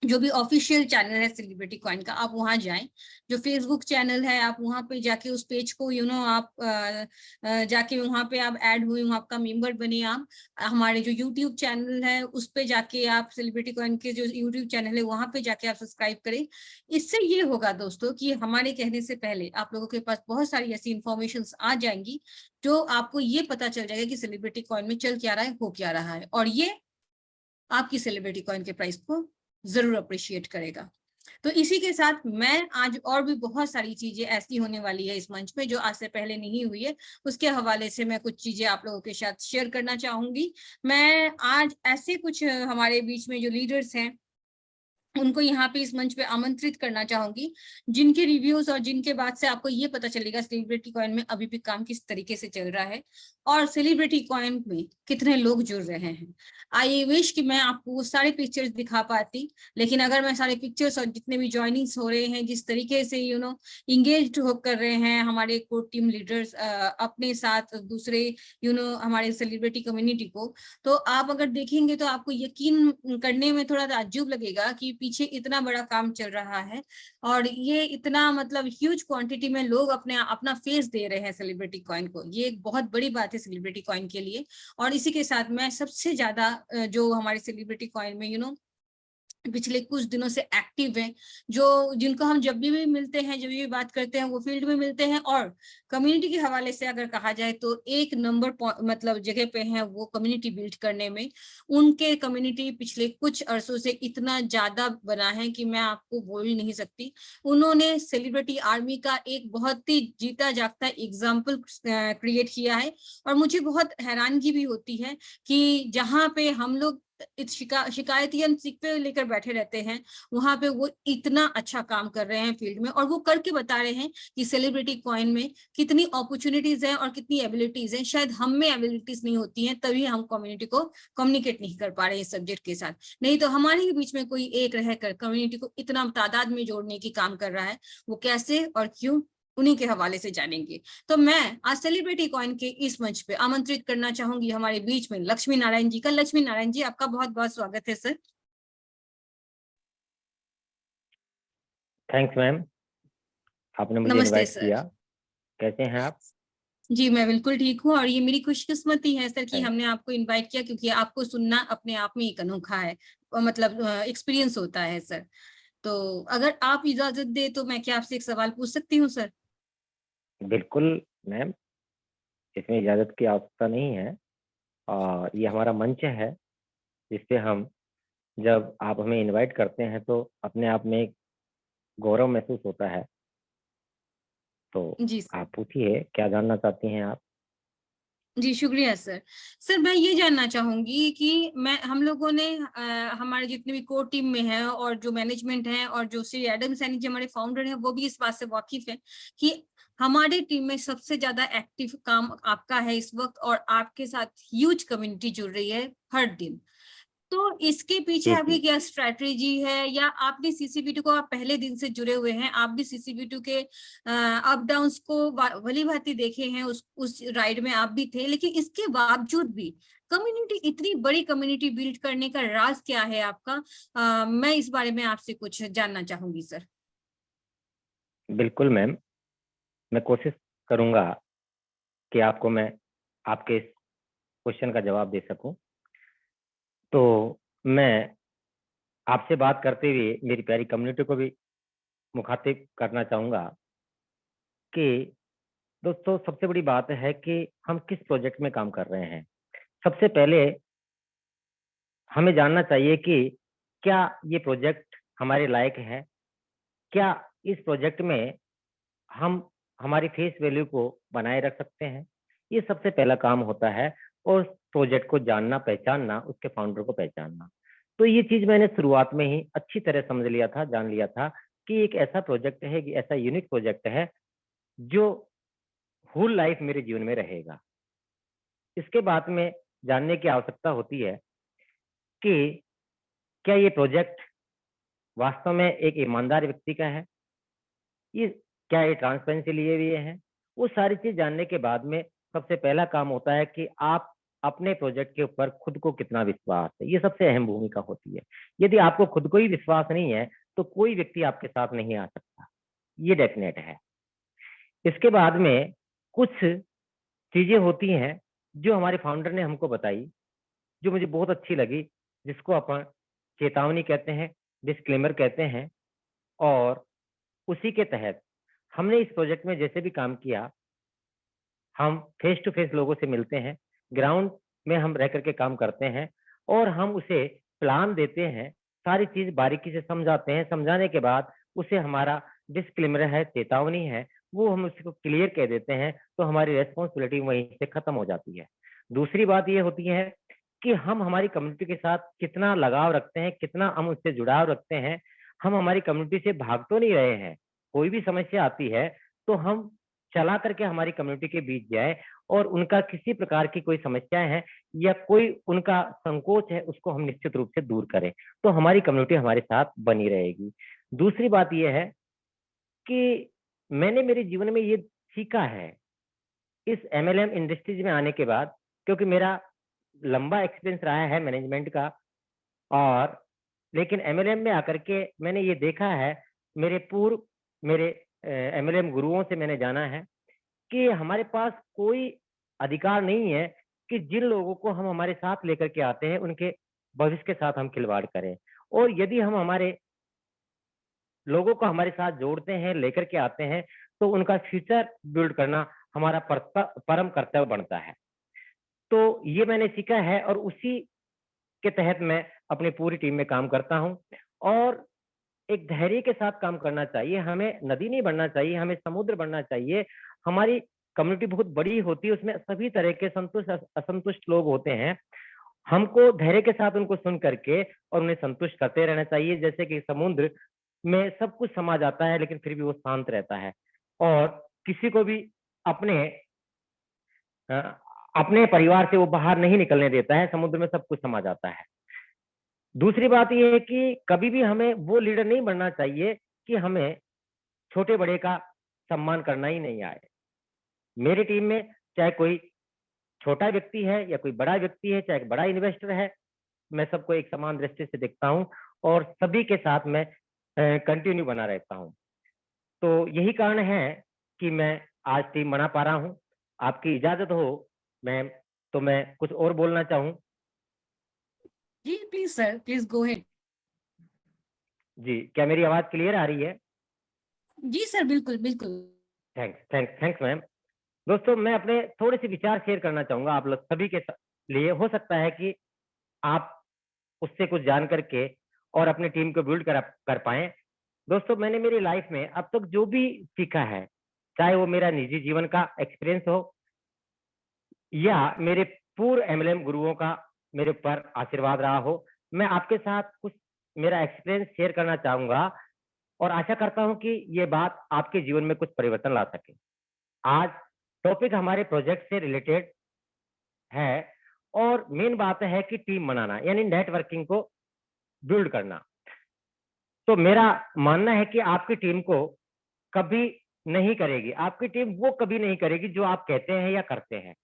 जो भी ऑफिशियल चैनल है सेलिब्रिटी कॉइन का, आप वहां जाएं। जो फेसबुक चैनल है आप वहां पे जाके उस पेज को आप जाके वहां पे आप ऐड हुए, वहां आपका मेंबर बने। आप हमारे जो यूट्यूब चैनल है उस पे जाके आप सेलिब्रिटी कॉइन के जो यूट्यूब चैनल है वहां पे जाके आप सब्सक्राइब करें। इससे ये होगा दोस्तों कि हमारे कहने से पहले आप लोगों के पास बहुत सारी ऐसी इंफॉर्मेशन आ जाएंगी जो आपको ये पता चल जाएगा कि सेलिब्रिटी कॉइन में चल क्या रहा है, हो क्या रहा है, और ये आपकी सेलिब्रिटी कॉइन के प्राइस को जरूर अप्रिशिएट करेगा। तो इसी के साथ मैं आज और भी बहुत सारी चीजें ऐसी होने वाली है इस मंच पे जो आज से पहले नहीं हुई है, उसके हवाले से मैं कुछ चीजें आप लोगों के साथ शेयर करना चाहूंगी। मैं आज ऐसे कुछ हमारे बीच में जो लीडर्स हैं उनको यहाँ पे इस मंच पे आमंत्रित करना चाहूंगी, जिनके रिव्यूज और जिनके बाद से आपको ये पता चलेगा सेलिब्रिटी कॉइन में अभी भी काम किस तरीके से चल रहा है और सेलिब्रिटी कॉइन में कितने लोग जुड़ रहे हैं। आई विश कि मैं आपको वो सारे पिक्चर्स दिखा पाती, लेकिन अगर मैं सारे पिक्चर्स और जितने भी ज्वाइनिंग्स हो रहे हैं, जिस तरीके से इंगेज हो कर रहे हैं हमारे कोर टीम लीडर्स अपने साथ दूसरे हमारे सेलिब्रिटी कम्युनिटी को, तो आप अगर देखेंगे तो आपको यकीन करने में थोड़ा ताज्जुब लगेगा कि पीछे इतना बड़ा काम चल रहा है और ये इतना मतलब ह्यूज क्वांटिटी में लोग अपना फेस दे रहे हैं सेलिब्रिटी कॉइन को। ये एक बहुत बड़ी बात है सेलिब्रिटी कॉइन के लिए। और इसी के साथ मैं सबसे ज्यादा जो हमारे सेलिब्रिटी कॉइन में पिछले कुछ दिनों से एक्टिव हैं, जो जिनको हम जब भी मिलते हैं, जब भी बात करते हैं, वो फील्ड में मिलते हैं और कम्युनिटी के हवाले से अगर कहा जाए तो एक नंबर मतलब जगह पे हैं वो कम्युनिटी बिल्ड करने में। उनके कम्युनिटी पिछले कुछ अरसों से इतना ज्यादा बना है कि मैं आपको बोल ही नहीं सकती। उन्होंने सेलिब्रिटी आर्मी का एक बहुत ही जीता जागता एग्जाम्पल क्रिएट किया है और मुझे बहुत हैरानगी भी होती है कि जहाँ पे हम लोग शिकायत या सिक्के लेकर बैठे रहते हैं, वहां पे वो इतना अच्छा काम कर रहे हैं फील्ड में और वो करके बता रहे हैं कि सेलिब्रिटी कॉइन में कितनी अपॉर्चुनिटीज हैं और कितनी एबिलिटीज हैं। शायद हम में एबिलिटीज नहीं होती हैं, तभी हम कम्युनिटी को कम्युनिकेट नहीं कर पा रहे इस सब्जेक्ट के साथ। नहीं तो हमारे ही बीच में कोई एक रहकर कम्युनिटी को इतना तादाद में जोड़ने की काम कर रहा है, वो कैसे और क्यों, उन्हीं के हवाले से जानेंगे। तो मैं आज सेलिब्रिटी कॉइन के इस मंच पे आमंत्रित करना चाहूंगी हमारे बीच में लक्ष्मी नारायण जी का। लक्ष्मी नारायण जी, आपका बहुत बहुत स्वागत है सर। थैंक्स मैम, आपने मुझे नमस्ते इनवाइट सर। किया। कैसे हैं आप? जी मैं बिल्कुल ठीक हूँ और ये मेरी खुशकिस्मती है सर कि Thanks. हमने आपको इनवाइट किया, क्योंकि आपको सुनना अपने आप में एक अनोखा है, मतलब एक्सपीरियंस होता है सर। तो अगर आप इजाजत दे तो मैं क्या आपसे एक सवाल पूछ सकती हूँ सर? बिल्कुल मैम, इसमें इजाजत की आवश्यकता नहीं है। ये हमारा मंच है जिसपे हम, जब आप हमें इनवाइट करते हैं तो अपने आप में एक गौरव महसूस होता है तो जी सर। आप पूछिए, क्या जानना चाहती हैं आप? जी, शुक्रिया सर। सर मैं ये जानना चाहूँगी कि हम लोगों ने हमारे जितने भी कोर टीम में हैं और जो मैनेजमेंट है और जो श्री एडम सैनी जी हमारे फाउंडर हैं, वो भी इस बात से वाकिफ़ हैं कि हमारे टीम में सबसे ज़्यादा एक्टिव काम आपका है इस वक़्त और आपके साथ ह्यूज कम्युनिटी जुड़ रही है हर दिन। तो इसके पीछे जी, आपकी जी। क्या स्ट्रैटेजी है या आपने सीसीबीटी को आप पहले दिन से जुड़े हुए हैं, आप भी सीसीबीटी के अप डाउन्स को भली-भांति देखे हैं, उस राइड में आप भी थे, लेकिन इसके बावजूद भी कम्युनिटी इतनी बड़ी कम्युनिटी बिल्ड करने का राज क्या है आपका? मैं इस बारे में आपसे कुछ जानना चाहूँगी सर। बिल्कुल मैम, मैं कोशिश करूँगा कि आपको मैं आपके इस क्वेश्चन का जवाब दे सकूँ। तो मैं आपसे बात करते हुए मेरी प्यारी कम्युनिटी को भी मुखातिब करना चाहूँगा कि दोस्तों, सबसे बड़ी बात है कि हम किस प्रोजेक्ट में काम कर रहे हैं। सबसे पहले हमें जानना चाहिए कि क्या ये प्रोजेक्ट हमारे लायक है? क्या इस प्रोजेक्ट में हम हमारी फेस वैल्यू को बनाए रख सकते हैं? ये सबसे पहला काम होता है और प्रोजेक्ट को जानना, पहचानना, उसके फाउंडर को पहचानना। तो ये चीज़ मैंने शुरुआत में ही अच्छी तरह समझ लिया था, जान लिया था कि एक ऐसा प्रोजेक्ट है, कि ऐसा यूनिक प्रोजेक्ट है, जो होल लाइफ मेरे जीवन में रहेगा। इसके बाद में जानने की आवश्यकता होती है कि क्या ये प्रोजेक्ट वास्तव में एक ईमानदार व्यक्ति का है? ये क्या ये ट्रांसपेरेंसी लिए हुए हैं? वो सारी चीज़ जानने के बाद में सबसे पहला काम होता है कि आप अपने प्रोजेक्ट के ऊपर खुद को कितना विश्वास है, ये सबसे अहम भूमिका होती है। यदि आपको खुद को ही विश्वास नहीं है, तो कोई व्यक्ति आपके साथ नहीं आ सकता, ये डेफ़िनेट है। इसके बाद में कुछ चीज़ें होती हैं, जो हमारे फाउंडर ने हमको बताई, जो मुझे बहुत अच्छी लगी, जिसको अपन चेतावनी कहते हैं, डिस्क्लेमर कहते हैं, और उसी के तहत हमने इस प्रोजेक्ट में जैसे भी काम किया, हम फेस टू फेस लोगों से मिलते हैं, ग्राउंड में हम रह कर के काम करते हैं और हम उसे प्लान देते हैं, सारी चीज़ बारीकी से समझाते हैं, समझाने के बाद उसे हमारा डिस्क्लेमर है, चेतावनी है, वो हम उसको क्लियर कह देते हैं, तो हमारी रिस्पॉन्सिबिलिटी वहीं से खत्म हो जाती है। दूसरी बात ये होती है कि हम हमारी कम्युनिटी के साथ कितना लगाव रखते हैं, कितना हम उससे जुड़ाव रखते हैं, हम हमारी कम्युनिटी से भाग तो नहीं रहे हैं। कोई भी समस्या आती है, तो हम चला करके हमारी कम्युनिटी के बीच जाए और उनका किसी प्रकार की कोई समस्या है या कोई उनका संकोच है, उसको हम निश्चित रूप से दूर करें, तो हमारी कम्युनिटी हमारे साथ बनी रहेगी। दूसरी बात ये है कि मैंने मेरे जीवन में ये सीखा है, इस एमएलएम इंडस्ट्रीज में आने के बाद, क्योंकि मेरा लंबा एक्सपीरियंस रहा है मैनेजमेंट का, और लेकिन एमएलएम में आकर के मैंने ये देखा है, मेरे एमएलएम गुरुओं से मैंने जाना है कि हमारे पास कोई अधिकार नहीं है कि जिन लोगों को हम हमारे साथ लेकर के आते हैं, उनके भविष्य के साथ हम खिलवाड़ करें। और यदि हम हमारे लोगों को हमारे साथ जोड़ते हैं, लेकर के आते हैं, तो उनका फ्यूचर बिल्ड करना हमारा परम कर्तव्य बनता है। तो ये मैंने सीखा है और उसी के तहत मैं अपनी पूरी टीम में काम करता हूँ, और एक धैर्य के साथ काम करना चाहिए। हमें नदी नहीं बनना चाहिए, हमें समुद्र बनना चाहिए। हमारी कम्युनिटी बहुत बड़ी होती है, उसमें सभी तरह के संतुष्ट असंतुष्ट लोग होते हैं। हमको धैर्य के साथ उनको सुन करके और उन्हें संतुष्ट करते रहना चाहिए। जैसे कि समुद्र में सब कुछ समा जाता है, लेकिन फिर भी वो शांत रहता है, और किसी को भी अपने अ, अपने परिवार से वो बाहर नहीं निकलने देता है, समुद्र में सब कुछ समा जाता है। दूसरी बात ये है कि कभी भी हमें वो लीडर नहीं बनना चाहिए कि हमें छोटे-बड़े का सम्मान करना ही नहीं आए। मेरी टीम में चाहे कोई छोटा व्यक्ति है या कोई बड़ा व्यक्ति है, चाहे एक बड़ा इन्वेस्टर है, मैं सबको एक समान दृष्टि से देखता हूँ और सभी के साथ मैं कंटिन्यू बना रहता हूँ। तो यही कारण है कि मैं आज टीम बना पा रहा हूँ। आपकी इजाज़त हो मैम, तो मैं कुछ और बोलना चाहूँ? जी, please sir, please go ahead. जी, क्या मेरी आवाज़ क्लियर आ रही है? जी सर, बिल्कुल, बिल्कुल। Thanks ma'am. दोस्तों, मैं अपने थोड़े-से विचार शेयर करना चाहूँगा आप लोग सभी के लिए। हो सकता है कि आप उससे कुछ जान करके और अपनी टीम को बिल्ड कर पाएँ। दोस्तों, मैंने मेरी लाइफ में अब तक जो भी सीखा है, चाहे वो मेरा निजी जीवन का एक्सपीरियंस हो या मेरे पूर्व एमएलएम गुरुओं का मेरे ऊपर आशीर्वाद रहा हो। मैं आपके साथ कुछ मेरा एक्सपीरियंस शेयर करना चाहूंगा और आशा करता हूं कि ये बात आपके जीवन में कुछ परिवर्तन ला सके। आज टॉपिक हमारे प्रोजेक्ट से रिलेटेड है और मेन बात है कि टीम बनाना यानी नेटवर्किंग को बिल्ड करना। तो मेरा मानना है कि आपकी टीम को कभी नहीं करेगी, आपकी टीम वो कभी नहीं करेगी जो आप कहते हैं या करते हैं।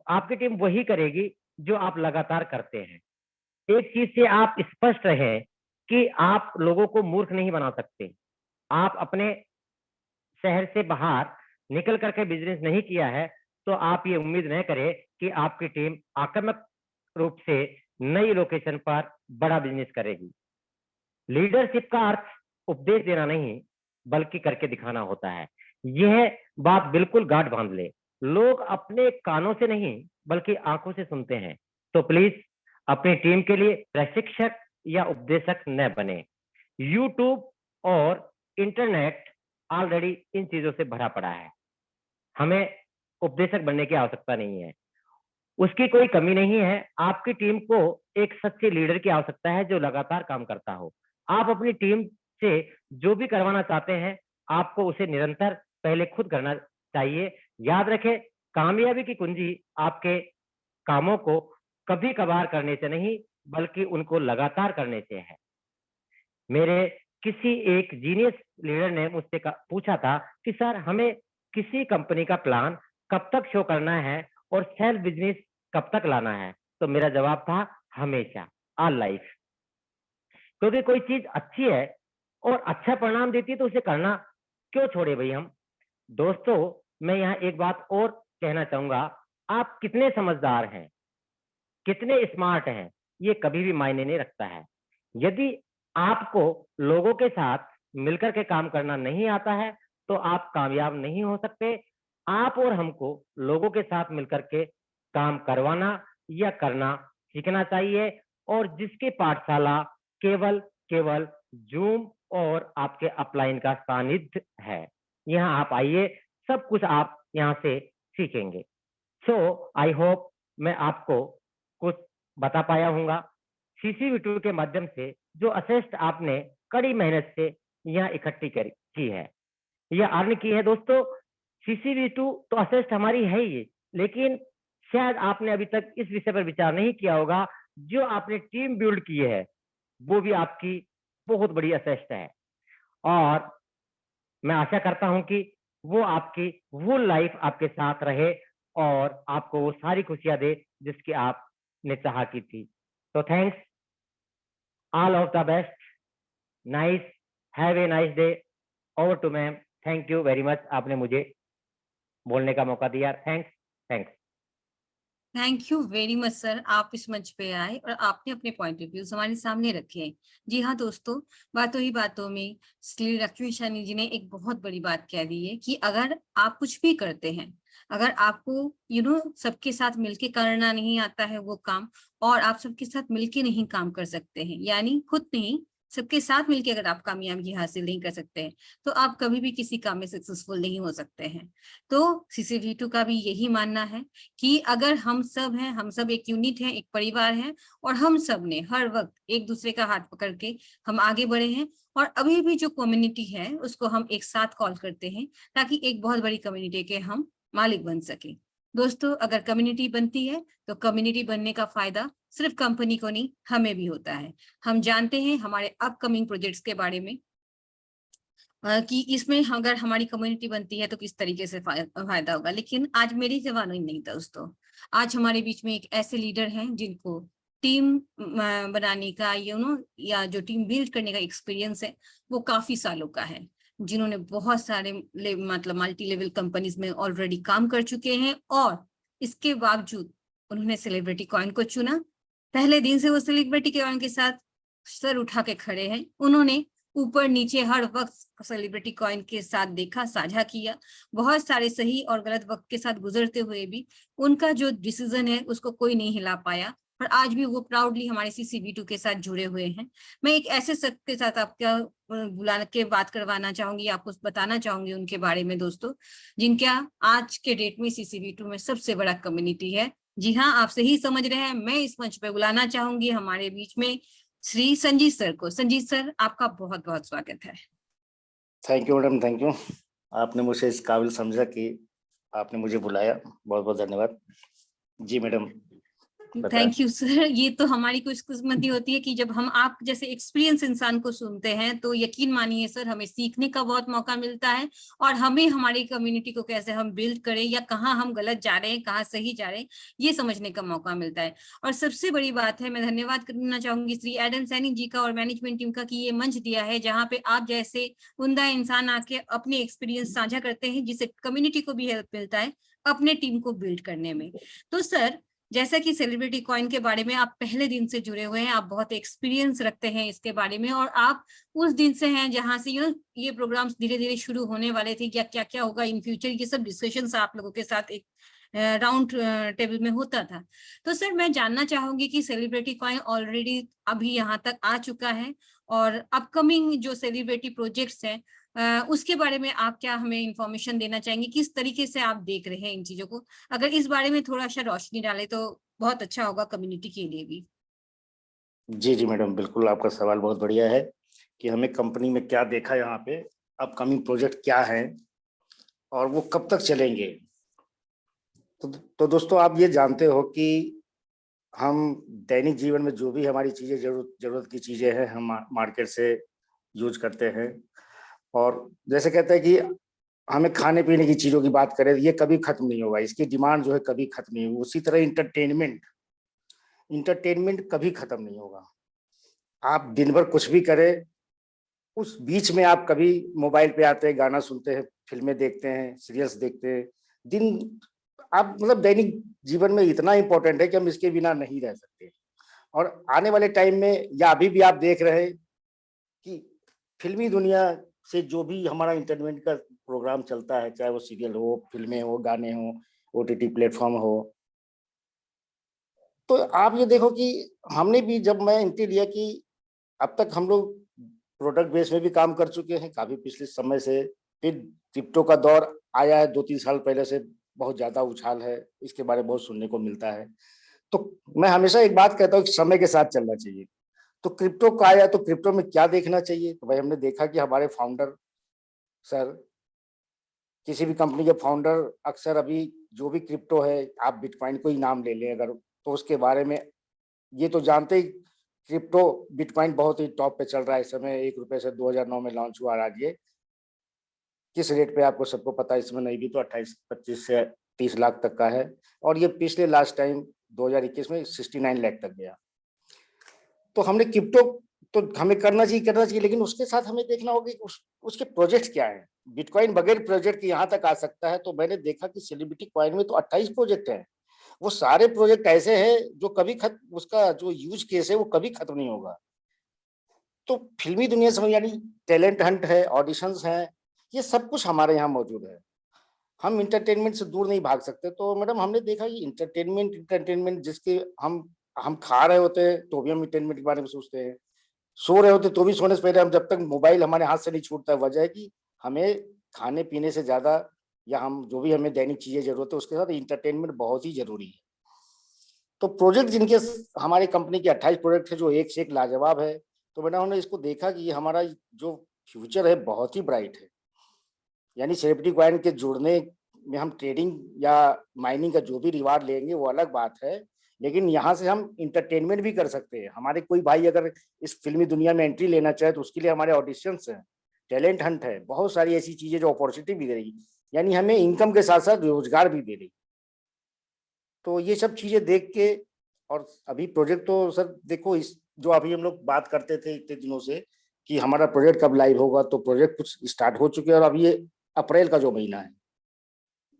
आपकी टीम वही करेगी जो आप लगातार करते हैं। एक चीज से आप स्पष्ट रहें कि आप लोगों को मूर्ख नहीं बना सकते। आप अपने शहर से बाहर निकल करके बिजनेस नहीं किया है तो आप ये उम्मीद न करें कि आपकी टीम आक्रामक रूप से नई लोकेशन पर बड़ा बिजनेस करेगी। लीडरशिप का अर्थ उपदेश देना नहीं बल्कि करके दिखाना होता है। यह बात बिल्कुल गांठ बांध ले। लोग अपने कानों से नहीं बल्कि आंखों से सुनते हैं। तो प्लीज अपनी टीम के लिए प्रशिक्षक या उपदेशक न बने। यूट्यूब और इंटरनेट ऑलरेडी इन चीजों से भरा पड़ा है। हमें उपदेशक बनने की आवश्यकता नहीं है, उसकी कोई कमी नहीं है। आपकी टीम को एक सच्चे लीडर की आवश्यकता है जो लगातार काम करता हो। आप अपनी टीम से जो भी करवाना चाहते हैं आपको उसे निरंतर पहले खुद करना चाहिए। याद रखें, कामयाबी की कुंजी आपके कामों को कभी कभार करने से नहीं बल्कि उनको लगातार करने से है। मेरे किसी एक जीनियस लीडर ने मुझसे पूछा था कि सर हमें किसी कंपनी का प्लान कब तक शो करना है और सेल्फ बिजनेस कब तक लाना है। तो मेरा जवाब था हमेशा, ऑल लाइफ। क्योंकि कोई चीज अच्छी है और अच्छा परिणाम देती है तो उसे करना क्यों छोड़े भाई हम। दोस्तों मैं यहाँ एक बात और कहना चाहूंगा, आप कितने समझदार हैं, कितने स्मार्ट हैं, ये कभी भी मायने नहीं रखता है। यदि आपको लोगों के साथ मिलकर के काम करना नहीं आता है तो आप कामयाब नहीं हो सकते। आप और हमको लोगों के साथ मिलकर के काम करवाना या करना सीखना चाहिए। और जिसके पाठशाला केवल जूम और आपके अपलाइन का सानिध्य है, यहाँ आप आइए, सब कुछ आप यहाँ से सीखेंगे। सो आई होप मैं आपको कुछ बता पाया हूँगा। CCV2 के माध्यम से जो असेस्ट आपने कड़ी मेहनत से यहाँ इकट्ठी की है या अर्न की है। दोस्तों CCV2 तो असेस्ट हमारी है ही, लेकिन शायद आपने अभी तक इस विषय पर विचार नहीं किया होगा, जो आपने टीम बिल्ड की है वो भी आपकी बहुत बड़ी असेस्ट है। और मैं आशा करता हूं कि वो आपकी फुल लाइफ आपके साथ रहे और आपको वो सारी खुशियां दे जिसकी आपने चाहा की थी। तो thanks, all of the best, nice, have a nice day. Over to ma'am, thank you very much, आपने मुझे बोलने का मौका दिया। Thanks. Thank you very much sir, आप इस मंच पे आए और आपने अपने पॉइंट ऑफ व्यू हमारे सामने रखे। जी हाँ दोस्तों, बातों ही बातों में श्री लक्ष्मी शानी जी ने एक बहुत बड़ी बात कह दी है कि अगर आप कुछ भी करते हैं, अगर आपको सबके साथ मिलके करना नहीं आता है वो काम, और आप सबके साथ मिलके नहीं काम कर सकते हैं, यानी खुद नहीं सबके साथ मिलके अगर आप कामयाबी हासिल नहीं कर सकते हैं तो आप कभी भी किसी काम में सक्सेसफुल नहीं हो सकते हैं। तो CCV2 का भी यही मानना है कि अगर हम सब हैं, हम सब एक यूनिट हैं, एक परिवार हैं, और हम सब ने हर वक्त एक दूसरे का हाथ पकड़ के हम आगे बढ़े हैं, और अभी भी जो कम्युनिटी है उसको हम एक साथ कॉल करते हैं ताकि एक बहुत बड़ी कम्युनिटी के हम मालिक बन सके। दोस्तों अगर कम्युनिटी बनती है तो कम्युनिटी बनने का फायदा सिर्फ कंपनी को नहीं, हमें भी होता है। हम जानते हैं हमारे अपकमिंग प्रोजेक्ट्स के बारे में कि इसमें अगर हमारी कम्युनिटी बनती है तो किस तरीके से फायदा होगा। लेकिन आज मेरी जवानी नहीं दोस्तों, आज हमारे बीच में एक ऐसे लीडर हैं जिनको टीम बनाने का या जो टीम बिल्ड करने का एक्सपीरियंस है वो काफी सालों का है, जिन्होंने बहुत सारे मल्टी लेवल कंपनीज में ऑलरेडी काम कर चुके हैं, और इसके बावजूद उन्होंने सेलिब्रिटी कॉइन को चुना। पहले दिन से वो सेलिब्रिटी कॉइन के साथ सर उठा के खड़े हैं। उन्होंने ऊपर नीचे हर वक्त सेलिब्रिटी कॉइन के साथ देखा, साझा किया, बहुत सारे सही और गलत वक्त के साथ गुजरते हुए भी उनका जो डिसीजन है उसको कोई नहीं हिला पाया। और आज भी वो प्राउडली हमारे CCV2 के साथ जुड़े हुए हैं। मैं एक ऐसे शख्स के साथ आपका बुला के बात करवाना चाहूंगी, आपको बताना चाहूंगी उनके बारे में दोस्तों, जिनका आज के डेट में CCV2 में सबसे बड़ा कम्युनिटी है। जी हाँ, आप सही समझ रहे हैं। मैं इस मंच पे बुलाना चाहूंगी हमारे बीच में श्री संजीत सर को। संजीत सर, आपका बहुत बहुत स्वागत है। Thank you madam, thank you. आपने मुझे इस काबिल समझा कि आपने मुझे बुलाया, बहुत बहुत धन्यवाद। जी मैडम, थैंक यू सर। ये तो हमारी खुशकिस्मती होती है कि जब हम आप जैसे एक्सपीरियंस इंसान को सुनते हैं तो यकीन मानिए सर, हमें सीखने का बहुत मौका मिलता है और हमें हमारी कम्युनिटी को कैसे हम बिल्ड करें या कहाँ हम गलत जा रहे हैं, कहाँ सही जा रहे हैं, ये समझने का मौका मिलता है। और सबसे बड़ी बात है, मैं धन्यवाद करना चाहूंगी श्री एडम सैनी जी का और मैनेजमेंट टीम का कि ये मंच दिया है जहाँ पे आप जैसे उम्दा इंसान आके अपने एक्सपीरियंस साझा करते हैं, जिससे कम्युनिटी को भी हेल्प मिलता है अपने टीम को बिल्ड करने में। तो सर, जैसा कि सेलिब्रिटी कॉइन के बारे में आप पहले दिन से जुड़े हुए हैं, आप बहुत एक्सपीरियंस रखते हैं इसके बारे में, और आप उस दिन से हैं जहां से ये प्रोग्राम्स धीरे धीरे शुरू होने वाले थे, क्या क्या क्या होगा इन फ्यूचर, ये सब डिस्कशंस आप लोगों के साथ एक राउंड टेबल में होता था। तो सर, मैं जानना चाहूंगी कि सेलिब्रिटी कॉइन ऑलरेडी अभी यहाँ तक आ चुका है और अपकमिंग जो सेलिब्रिटी प्रोजेक्ट्स हैं उसके बारे में आप क्या हमें इंफॉर्मेशन देना चाहेंगे, किस तरीके से आप देख रहे हैं इन चीजों को? अगर इस बारे में थोड़ा सा रोशनी डाले तो बहुत अच्छा होगा कम्युनिटी के लिए भी। जी जी मैडम, बिल्कुल आपका सवाल बहुत बढ़िया है कि हमें कंपनी में क्या देखा, यहाँ पे अपकमिंग प्रोजेक्ट क्या है और वो कब तक चलेंगे। तो दोस्तों, आप ये जानते हो कि हम दैनिक जीवन में जो भी हमारी चीजें जरूरत की चीजें हैं, हम मार्केट से यूज करते हैं। और जैसे कहते हैं कि हमें खाने पीने की चीजों की बात करें, ये कभी खत्म नहीं होगा, इसकी डिमांड जो है कभी खत्म नहीं होगी। उसी तरह इंटरटेनमेंट कभी खत्म नहीं होगा। आप दिन भर कुछ भी करें, उस बीच में आप कभी मोबाइल पे आते हैं, गाना सुनते हैं, फिल्में देखते हैं, सीरियल्स देखते हैं। दिन आप मतलब दैनिक जीवन में इतना इंपॉर्टेंट है कि हम इसके बिना नहीं रह सकते। और आने वाले टाइम में या अभी भी आप देख रहे हैं कि फिल्मी दुनिया से जो भी हमारा इंटरटेनमेंट का प्रोग्राम चलता है, चाहे वो सीरियल हो, फिल्में हो, गाने हो, OTT प्लेटफॉर्म हो, तो आप ये देखो कि हमने भी, जब मैं एंट्री लिया कि अब तक हम लोग प्रोडक्ट बेस में भी काम कर चुके हैं काफी पिछले समय से। फिर क्रिप्टो का दौर आया है 2-3 साल पहले से, बहुत ज्यादा उछाल है, इसके बारे में बहुत सुनने को मिलता है। तो मैं हमेशा एक बात कहता हूँ कि समय के साथ चलना चाहिए। तो क्रिप्टो का आया, तो क्रिप्टो में क्या देखना चाहिए? तो भाई हमने देखा कि हमारे फाउंडर सर, किसी भी कंपनी के फाउंडर अक्सर अभी जो भी क्रिप्टो है, आप बिटकॉइन को ही नाम ले लें अगर, तो उसके बारे में ये तो जानते ही, क्रिप्टो बिटकॉइन बहुत ही टॉप पे चल रहा है इस समय। 1 रुपए से 2009 में लॉन्च हुआ, आज ये किस रेट पे आपको सबको पता है। इसमें नहीं भी तो 28-25 से 30 लाख तक का है, और ये पिछले लास्ट टाइम 2021 में 69 लाख तक गया। तो हमने क्रिप्टो तो हमें करना चाहिए, लेकिन उसके साथ हमें देखना होगा कि उसके प्रोजेक्ट क्या है। बिटकॉइन बगैर प्रोजेक्ट के यहाँ तक आ सकता है, तो मैंने देखा कि सेलिब्रिटी कॉइन में तो 28 प्रोजेक्ट हैं। वो सारे प्रोजेक्ट ऐसे हैं जो कभी उसका जो यूज केस है वो कभी खत्म नहीं होगा। तो फिल्मी दुनिया समझ, यानी टैलेंट हंट है, ऑडिशंस हैं, ये सब कुछ हमारे यहाँ मौजूद है। हम इंटरटेनमेंट से दूर नहीं भाग सकते। तो मैडम, हमने देखा कि इंटरटेनमेंट जिसके हम खा रहे होते हैं तो भी हम इंटरटेनमेंट के बारे में सोचते हैं, सो रहे होते तो भी सोने से पहले हम, जब तक मोबाइल हमारे हाथ से नहीं छूटता है। वजह है कि हमें खाने पीने से ज्यादा, या हम जो भी हमें दैनिक चीजें जरूरत है, उसके साथ इंटरटेनमेंट बहुत ही जरूरी है। तो प्रोजेक्ट जिनके हमारी कंपनी के 28 प्रोजेक्ट है जो एक से एक लाजवाब है। तो मैंने हमने इसको देखा कि ये हमारा जो फ्यूचर है बहुत ही ब्राइट है। यानी सेलिब्रिटी कॉइन के जुड़ने में हम ट्रेडिंग या माइनिंग का जो भी रिवार्ड लेंगे वो अलग बात है, लेकिन यहाँ से हम इंटरटेनमेंट भी कर सकते हैं। हमारे कोई भाई अगर इस फिल्मी दुनिया में एंट्री लेना चाहे तो उसके लिए हमारे ऑडिशंस हैं, टैलेंट हंट है, बहुत सारी ऐसी चीजें जो अपॉर्चुनिटी भी दे रही, यानी हमें इनकम के साथ साथ रोजगार भी दे रही। तो ये सब चीजें देख के, और अभी प्रोजेक्ट तो सर देखो, इस जो अभी हम लोग बात करते थे इतने दिनों से कि हमारा प्रोजेक्ट कब लाइव होगा, तो प्रोजेक्ट कुछ स्टार्ट हो चुके हैं। और अभी ये अप्रैल का जो महीना है,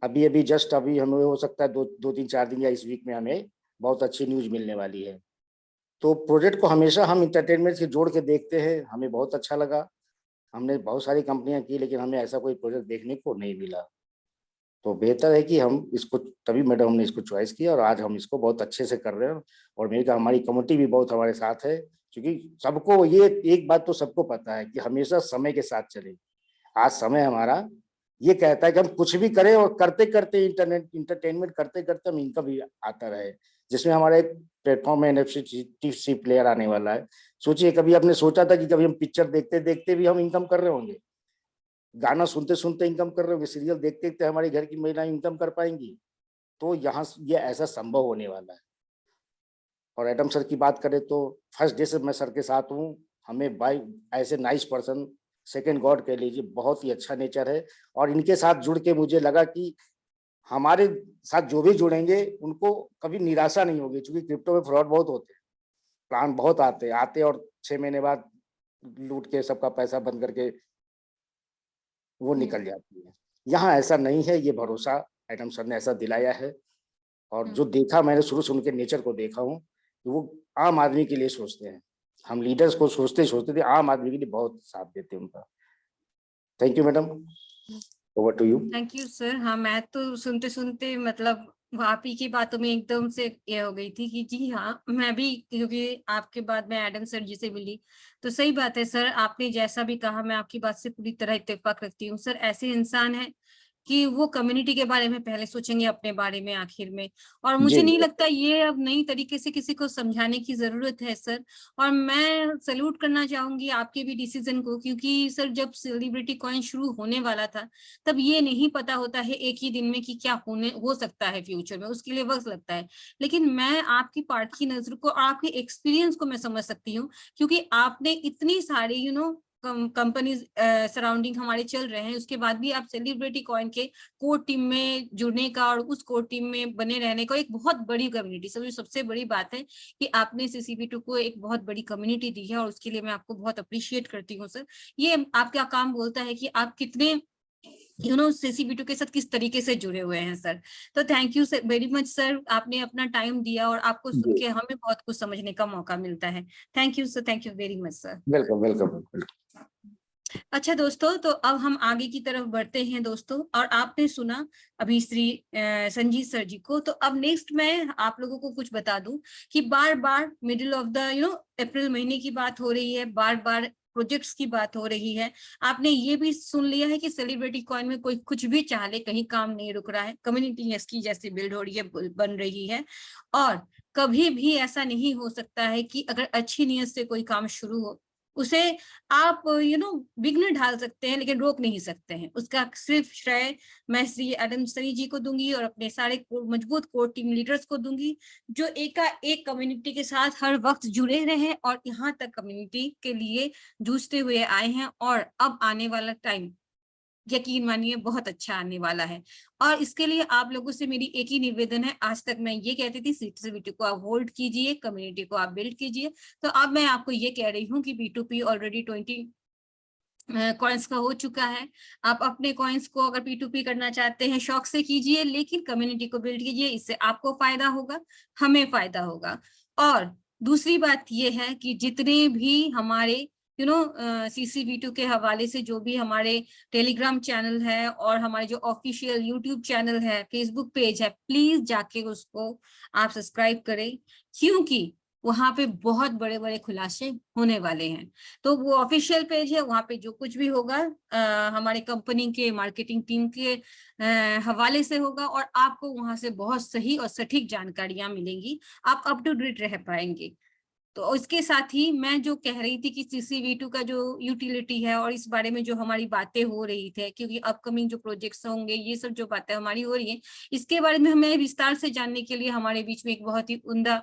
अभी जस्ट अभी हमें हो सकता है 2-3-4 दिन या इस वीक में हमें बहुत अच्छी न्यूज मिलने वाली है। तो प्रोजेक्ट को हमेशा हम इंटरटेनमेंट से जोड़ के देखते हैं, हमें बहुत अच्छा लगा। हमने बहुत सारी कंपनियां की, लेकिन हमें ऐसा कोई प्रोजेक्ट देखने को नहीं मिला। तो बेहतर है कि हम इसको, तभी मैडम हमने इसको चॉइस किया और आज हम इसको बहुत अच्छे से कर रहे हैं। और मेरी कहा हमारी कमेटी भी बहुत हमारे साथ है, क्योंकि सबको ये एक बात तो सबको पता है कि हमेशा समय के साथ चले। आज समय हमारा ये कहता है कि हम कुछ भी करें और करते करते इंटरटेनमेंट करते करते हम इनकम भी आता रहे, जिसमें हमारा एक प्लेटफॉर्म है एनएफटी प्लेयर आने वाला है। सोचिए कभी आपने सोचा था कि कभी हम पिक्चर देखते देखते भी हम इनकम कर रहे होंगे, गाना सुनते सुनते इनकम कर रहे होंगे, सीरियल देखते देखते हमारी घर की महिलाएं इनकम कर पाएंगी। तो यहाँ ये ऐसा संभव होने वाला है। और एडम सर की बात करें तो फर्स्ट डे से मैं सर के साथ हूँ। हमें बाय ऐसे नाइस पर्सन, सेकंड गॉड कह लीजिए, बहुत ही अच्छा नेचर है। और इनके साथ जुड़ के मुझे लगा कि हमारे साथ जो भी जुड़ेंगे उनको कभी निराशा नहीं होगी, क्योंकि क्रिप्टो में फ्रॉड बहुत होते हैं, प्लान बहुत आते और 6 महीने बाद लूट के सबका पैसा बंद करके वो निकल जाती है। यहाँ ऐसा नहीं है, ये भरोसा एडम सर ने ऐसा दिलाया है। और जो देखा मैंने शुरू से उनके नेचर को देखा हूँ, वो आम आदमी के लिए सोचते हैं। हम लीडर्स को सोचते थे, आम आदमी के लिए बहुत साथ देते हैं उनका। Thank you madam, over to you. Thank you sir. हाँ, मैं तो सुनते सुनते मतलब आप ही की बातों में एकदम से ये हो गई थी कि जी हाँ, मैं भी, क्योंकि आपके बाद मैं एडम सर जी से मिली तो सही बात है सर, आपने जैसा भी कहा मैं आपकी बात से पूरी तरह इत्तेफाक रखती हूँ। सर ऐसे इंसान है कि वो कम्युनिटी के बारे में पहले सोचेंगे, अपने बारे में आखिर में। और जी मुझे नहीं लगता ये अब नई तरीके से किसी को समझाने की जरूरत है सर। और मैं सैल्यूट करना चाहूंगी आपके भी डिसीजन को, क्योंकि सर जब सेलिब्रिटी कॉइन शुरू होने वाला था तब ये नहीं पता होता है एक ही दिन में कि क्या हो सकता है फ्यूचर में, उसके लिए वक्त लगता है। लेकिन मैं आपकी पार्ट की नजर को, आपके एक्सपीरियंस को मैं समझ सकती हूँ, क्योंकि आपने इतनी सारी कंपनीज सराउंडिंग हमारे चल रहे हैं, उसके बाद भी आप सेलिब्रिटी कॉइन के कोर टीम में जुड़ने का और उस कोर टीम में बने रहने का, एक बहुत बड़ी कम्युनिटी, सबसे बड़ी बात है कि आपने CCP2 को एक बहुत बड़ी कम्युनिटी दी है और उसके लिए मैं आपको बहुत अप्रिशिएट करती हूँ सर। ये आपका काम बोलता है कि आप कितने CCP2 के साथ किस तरीके से जुड़े हुए हैं सर। तो thank you very much sir, आपने अपना टाइम दिया और आपको सुन के हमें बहुत कुछ समझने का मौका मिलता है। Thank you sir, thank you very much sir. Welcome welcome. अच्छा दोस्तों, तो अब हम आगे की तरफ बढ़ते हैं दोस्तों। और आपने सुना अभी श्री संजीत सर जी को, तो अब नेक्स्ट मैं आप लोगों को कुछ बता दूं कि बार बार मिडिल ऑफ द अप्रैल महीने की बात हो रही है, बार बार प्रोजेक्ट्स की बात हो रही है। आपने ये भी सुन लिया है कि सेलिब्रिटी कॉइन में कोई कुछ भी चाह ले, कहीं काम नहीं रुक रहा है, कम्युनिटी इसकी जैसे बिल्ड हो रही है, बन रही है। और कभी भी ऐसा नहीं हो सकता है कि अगर अच्छी नीयत से कोई काम शुरू हो, उसे आप विघ्न ढाल सकते हैं लेकिन रोक नहीं सकते हैं। उसका सिर्फ श्रेय मैं श्री एडम सरी जी को दूंगी और अपने सारे मजबूत कोर टीम लीडर्स को दूंगी, जो एक कम्युनिटी के साथ हर वक्त जुड़े रहे और यहाँ तक कम्युनिटी के लिए जूझते हुए आए हैं। और अब आने वाला टाइम यकीन मानिए बहुत अच्छा आने वाला है। और इसके लिए आप लोगों से मेरी एक ही निवेदन है, आज तक मैं ये कहती थी CCP2 को आप होल्ड कीजिए, कम्युनिटी को आप बिल्ड कीजिए, तो अब मैं आपको ये कह रही हूँ कि P2P ऑलरेडी 20 कॉइन्स का हो चुका है। आप अपने कॉइन्स को अगर P2P करना चाहते हैं शौक से कीजिए, लेकिन कम्युनिटी को बिल्ड कीजिए, इससे आपको फायदा होगा, हमें फायदा होगा। और दूसरी बात यह है कि जितने भी हमारे CCP2 के हवाले से जो भी हमारे टेलीग्राम चैनल है और हमारे जो ऑफिशियल यूट्यूब चैनल है, फेसबुक पेज है, प्लीज जाके उसको आप सब्सक्राइब करें, क्योंकि वहां पे बहुत बड़े बड़े खुलासे होने वाले हैं। तो वो ऑफिशियल पेज है, वहां पे जो कुछ भी होगा हमारे कंपनी के मार्केटिंग टीम के हवाले से होगा और आपको वहां से बहुत सही और सटीक जानकारियां मिलेंगी, आप अप टू डेट रह पाएंगे। तो इसके साथ ही मैं जो कह रही थी कि CCP2 का जो यूटिलिटी है और इस बारे में जो हमारी बातें हो रही थी, क्योंकि अपकमिंग जो प्रोजेक्ट्स होंगे, ये सब जो बातें हमारी हो रही है, इसके बारे में हमें विस्तार से जानने के लिए हमारे बीच में एक बहुत ही उम्दा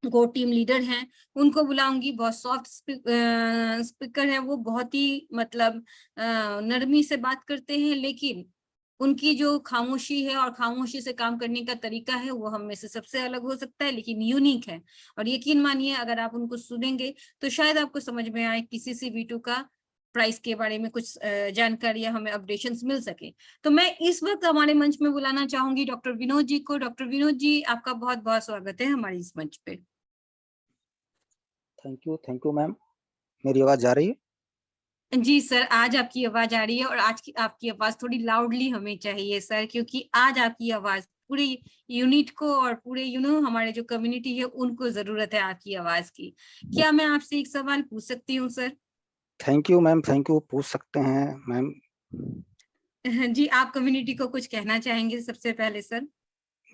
को टीम लीडर हैं, उनको बुलाऊंगी। बहुत सॉफ्ट स्पीकर है वो, बहुत ही मतलब नरमी से बात करते हैं, लेकिन उनकी जो खामोशी है और खामोशी से काम करने का तरीका है वो हम में से सबसे अलग हो सकता है, लेकिन यूनिक है। और यकीन मानिए अगर आप उनको सुनेंगे तो शायद आपको समझ में आए कि CCP2 का प्राइस के बारे में कुछ जानकारियां हमें अपडेशंस मिल सके। तो मैं इस वक्त हमारे मंच में बुलाना चाहूंगी डॉक्टर विनोद जी को। डॉक्टर विनोद जी, आपका बहुत बहुत स्वागत है हमारे इस मंच पे। Thank you ma'am. मेरी आवाज जा रही है? जी सर, आज आपकी आवाज आ रही है और आज की आपकी आवाज थोड़ी लाउडली हमें चाहिए सर, क्योंकि आज आपकी आवाज पूरी यूनिट को और पूरे हमारे जो कम्युनिटी है उनको जरूरत है आपकी आवाज की। क्या मैं आपसे एक सवाल पूछ सकती हूँ sir? Thank you ma'am, thank you, पूछ सकते हैं मैम। जी, आप कम्युनिटी को कुछ कहना चाहेंगे सबसे पहले सर?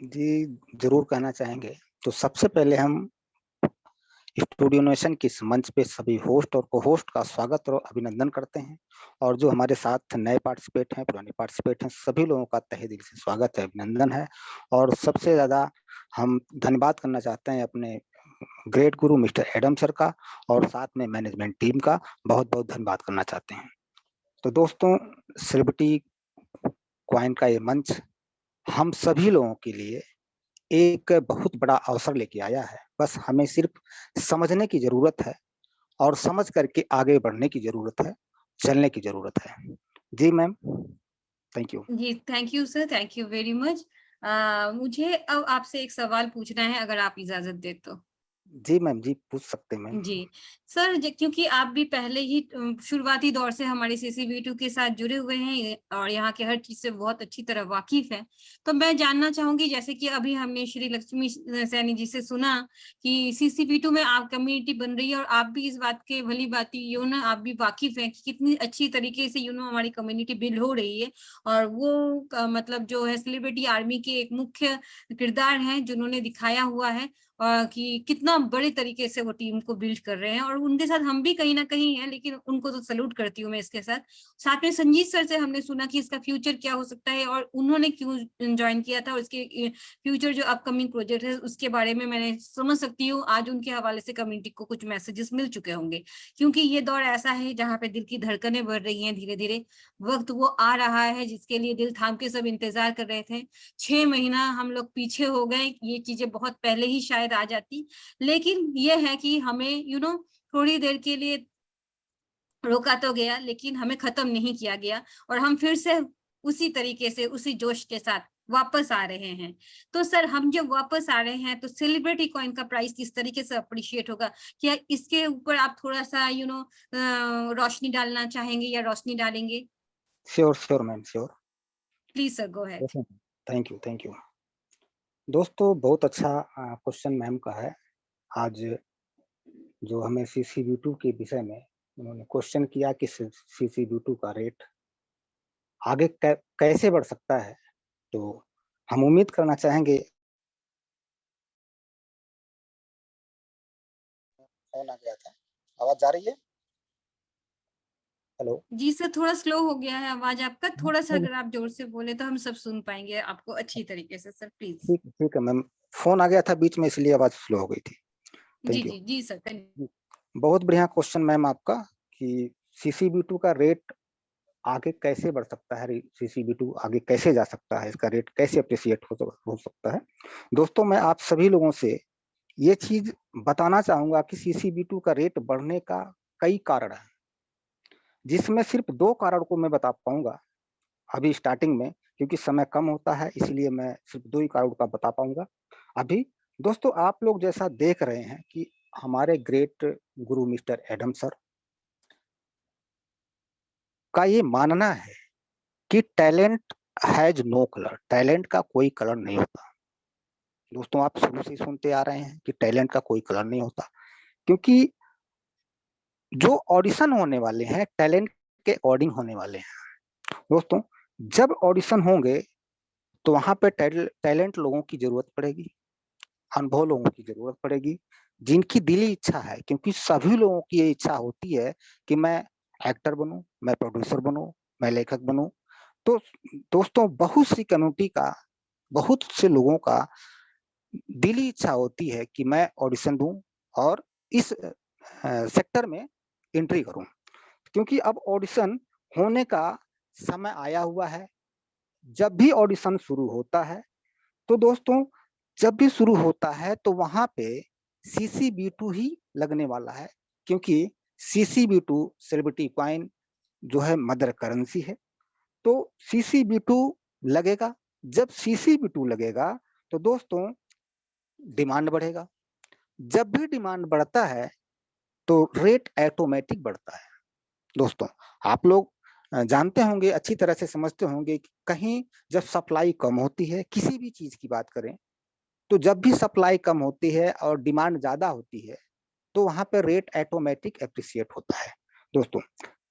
जी, जरूर कहना चाहेंगे। तो सबसे पहले हम स्टूडियो नेशन के इस मंच पे सभी होस्ट और को-होस्ट का स्वागत और अभिनंदन करते हैं, और जो हमारे साथ नए पार्टिसिपेट हैं, पुराने पार्टिसिपेट हैं, सभी लोगों का तहे दिल से स्वागत है, अभिनंदन है। और सबसे ज़्यादा हम धन्यवाद करना चाहते हैं अपने ग्रेट गुरु मिस्टर एडम सर का, और साथ में मैनेजमेंट टीम का बहुत-बहुत धन्यवाद करना चाहते हैं। तो दोस्तों, सेलिब्रिटी कॉइन का ये मंच हम सभी लोगों के लिए एक बहुत बड़ा अवसर लेके आया है। बस हमें सिर्फ समझने की ज़रूरत है, और समझ करके आगे बढ़ने की ज़रूरत है, चलने की ज़रूरत है। जी मैम, थैंक यू। जी, thank you sir, thank you very much. मुझे अब आपसे एक सवाल पूछना है, अगर आप इजाजत दें तो? जी मैम, जी पूछ सकते हैं मैम। जी। सर, क्योंकि आप भी पहले ही शुरुआती दौर से हमारे सीसीबी2 के साथ जुड़े हुए हैं और यहाँ के हर चीज़ से बहुत अच्छी तरह वाकिफ़ हैं। तो मैं जानना चाहूँगी, जैसे कि अभी हमने श्री लक्ष्मी सैनी जी से सुना कि सीसीबी2 में आप कम्युनिटी बन रही है और आप भी इस बात के भली-भाँति आप भी वाकिफ़ हैं कि कितनी अच्छी तरीके से हमारी कम्युनिटी बिल्ड हो रही है, और वो मतलब जो है सेलिब्रिटी आर्मी के एक मुख्य किरदार हैं जिन्होंने दिखाया हुआ है कि कितना बड़े तरीके से वो टीम को बिल्ड कर रहे हैं, और उनके साथ हम भी कहीं न कहीं हैं, लेकिन उनको तो सैल्यूट करती हूँ मैं इसके साथ। साथ में संजीत सर से हमने सुना कि इसका फ्यूचर क्या हो सकता है और उन्होंने क्यों जॉइन किया था, और इसके फ्यूचर जो अपकमिंग प्रोजेक्ट है उसके बारे में मैंने समझ सकती हूँ, आज उनके हवाले से कम्युनिटी को कुछ मैसेजेस मिल चुके होंगे। क्योंकि ये दौर ऐसा है जहाँ पे दिल की धड़कनें बढ़ रही हैं धीरे-धीरे, वक़्त वो आ रहा है जिसके लिए दिल थाम के सब इंतज़ार कर रहे थे। 6 महीना हम लोग पीछे हो गए, ये चीज़ें बहुत पहले ही शायद आ जाती। लेकिन ये है कि हमें थोड़ी देर के लिए रोका तो गया, लेकिन हमें खत्म नहीं किया गया, और हम फिर से उसी तरीके से, उसी जोश के साथ वापस आ रहे हैं। तो सर, हम जब वापस आ रहे हैं तो सेलिब्रिटी कॉइन का प्राइस किस तरीके से अप्रिशिएट होगा? क्या इसके ऊपर आप थोड़ा-सा रोशनी डालना चाहेंगे या रोशनी डालेंगे? Sure, sure ma'am, sure. Please sir, go ahead. Thank you, thank you. दोस्तों, बहुत अच्छा क्वेश्चन मैम का है। आज जो हमें सीसीबी2 के विषय में उन्होंने क्वेश्चन किया कि सीसीबी2 का रेट आगे कैसे बढ़ सकता है, तो हम उम्मीद करना चाहेंगे। फोन आ गया था, आवाज जा रही है? हेलो। जी सर, थोड़ा स्लो हो गया है आवाज़ आपका, थोड़ा-सा अगर आप ज़ोर से बोले तो हम सब सुन पाएँगे आपको अच्छी तरीके से सर, प्लीज़। ठीक ठीक है मैम, फोन आ गया था बीच में, इसलिए आवाज स्लो हो गई थी। जी, थैंक यू। जी, जी सर, बहुत बढ़िया क्वेश्चन मैम आपका कि सीसीबी2 का रेट आगे कैसे बढ़ सकता है, सीसीबी2 आगे कैसे जा सकता है, इसका रेट कैसे अप्रिशिएट हो सकता है। दोस्तों, मैं आप सभी लोगों से ये चीज बताना चाहूंगा कि सीसीबी2 का रेट बढ़ने का कई कारण है, जिसमें सिर्फ 2 कारण को मैं बता पाऊंगा अभी स्टार्टिंग में, क्योंकि समय कम होता है, इसलिए मैं सिर्फ 2 ही कारण का बता पाऊंगा अभी। दोस्तों, आप लोग जैसा देख रहे हैं कि हमारे ग्रेट गुरु मिस्टर एडम सर का ये मानना है कि talent has no colour, talent का कोई कलर नहीं होता। दोस्तों, आप शुरू से ही सुनते आ रहे हैं कि टैलेंट का कोई कलर नहीं होता, क्योंकि जो ऑडिशन होने वाले हैं टैलेंट के अकॉर्डिंग होने वाले हैं। दोस्तों, जब ऑडिशन होंगे तो वहां पे टैलेंट लोगों की जरूरत पड़ेगी, अनुभव लोगों की जरूरत पड़ेगी, जिनकी दिली इच्छा है, क्योंकि सभी लोगों की ये इच्छा होती है कि मैं एक्टर बनूं, मैं प्रोड्यूसर बनूं, मैं लेखक बनूं। तो दोस्तों, बहुत सी कम्युनिटी का, बहुत से लोगों का दिली इच्छा होती है कि मैं ऑडिशन दूं और इस सेक्टर में एंट्री करूं, क्योंकि अब ऑडिशन होने का समय आया हुआ है। जब भी ऑडिशन शुरू होता है, तो दोस्तों, जब भी शुरू होता है तो वहां पे सीसीबी2 ही लगने वाला है, क्योंकि सीसीबी2 सेलिब्रिटी कॉइन जो है मदर करेंसी है। तो सीसीबी2 लगेगा। जब सीसीबी2 लगेगा तो दोस्तों डिमांड बढ़ेगा। जब भी डिमांड बढ़ता है तो रेट ऑटोमेटिक बढ़ता है। दोस्तों आप लोग जानते होंगे, अच्छी तरह से समझते होंगे कि कहीं जब सप्लाई कम होती है, किसी भी चीज की बात करें, तो जब भी सप्लाई कम होती है और डिमांड ज्यादा होती है, तो वहां पर रेट ऑटोमेटिक एप्रिसिएट होता है दोस्तों।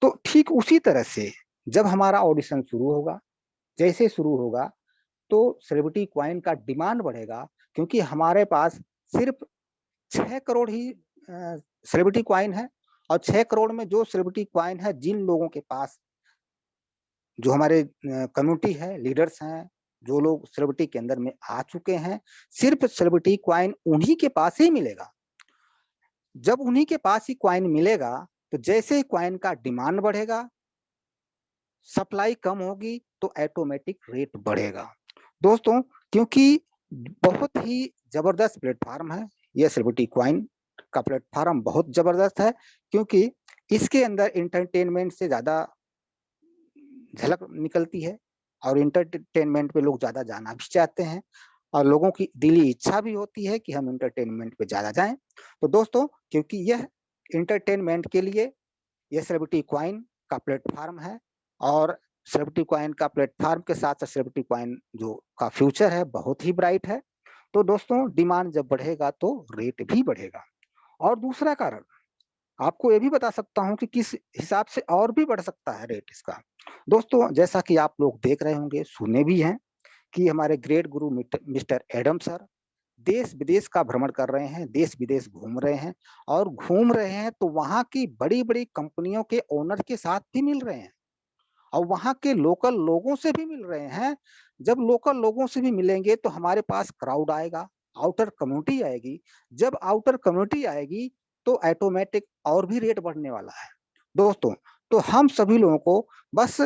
तो ठीक उसी तरह से जब हमारा ऑडिशन शुरू होगा, जैसे शुरू होगा, तो सेलिब्रिटी कॉइन का डिमांड बढ़ेगा, क्योंकि हमारे पास सिर्फ 6 करोड़ ही सेलिब्रिटी कॉइन है, और 6 करोड़ में जो सेलिब्रिटी कॉइन है, जिन लोगों के पास, जो हमारे कम्युनिटी है, लीडर्स हैं, जो लोग सेलिब्रिटी के अंदर में आ चुके हैं, सिर्फ सेलिब्रिटी कॉइन उन्हीं के पास ही मिलेगा। जब उन्हीं के पास ही कॉइन मिलेगा, तो जैसे ही कॉइन का डिमांड बढ़ेगा, सप्लाई कम होगी, तो ऑटोमेटिक रेट बढ़ेगा दोस्तों। क्योंकि बहुत ही जबरदस्त प्लेटफॉर्म है यह सेलिब्रिटी कॉइन का प्लेटफॉर्म, बहुत जबरदस्त है, क्योंकि इसके अंदर इंटरटेनमेंट से ज्यादा झलक निकलती है, और इंटरटेनमेंट पे लोग ज्यादा जाना भी चाहते हैं, और लोगों की दिली इच्छा भी होती है कि हम इंटरटेनमेंट पे ज्यादा जाएं। तो दोस्तों, क्योंकि यह इंटरटेनमेंट के लिए यह सेलिब्रिटी कॉइन का प्लेटफॉर्म है, और सेलिब्रिटी कॉइन का प्लेटफॉर्म के साथ साथ सेलिब्रिटी कॉइन जो का फ्यूचर है बहुत ही ब्राइट है। तो दोस्तों, डिमांड जब बढ़ेगा तो रेट भी बढ़ेगा। और दूसरा कारण आपको ये भी बता सकता हूँ कि किस हिसाब से और भी बढ़ सकता है रेट इसका। दोस्तों, जैसा कि आप लोग देख रहे होंगे, सुने भी हैं कि हमारे ग्रेट गुरु मिस्टर एडम सर देश विदेश का भ्रमण कर रहे हैं, देश विदेश घूम रहे हैं, और घूम रहे हैं तो वहाँ की बड़ी बड़ी कंपनियों के ओनर के साथ भी मिल रहे हैं, और वहाँ के लोकल लोगों से भी मिल रहे हैं। जब लोकल लोगों से भी मिलेंगे तो हमारे पास क्राउड आएगा, आउटर कम्युनिटी आएगी। जब आउटर कम्युनिटी आएगी तो ऑटोमेटिक और भी रेट बढ़ने वाला है दोस्तों। तो हम सभी लोगों को बस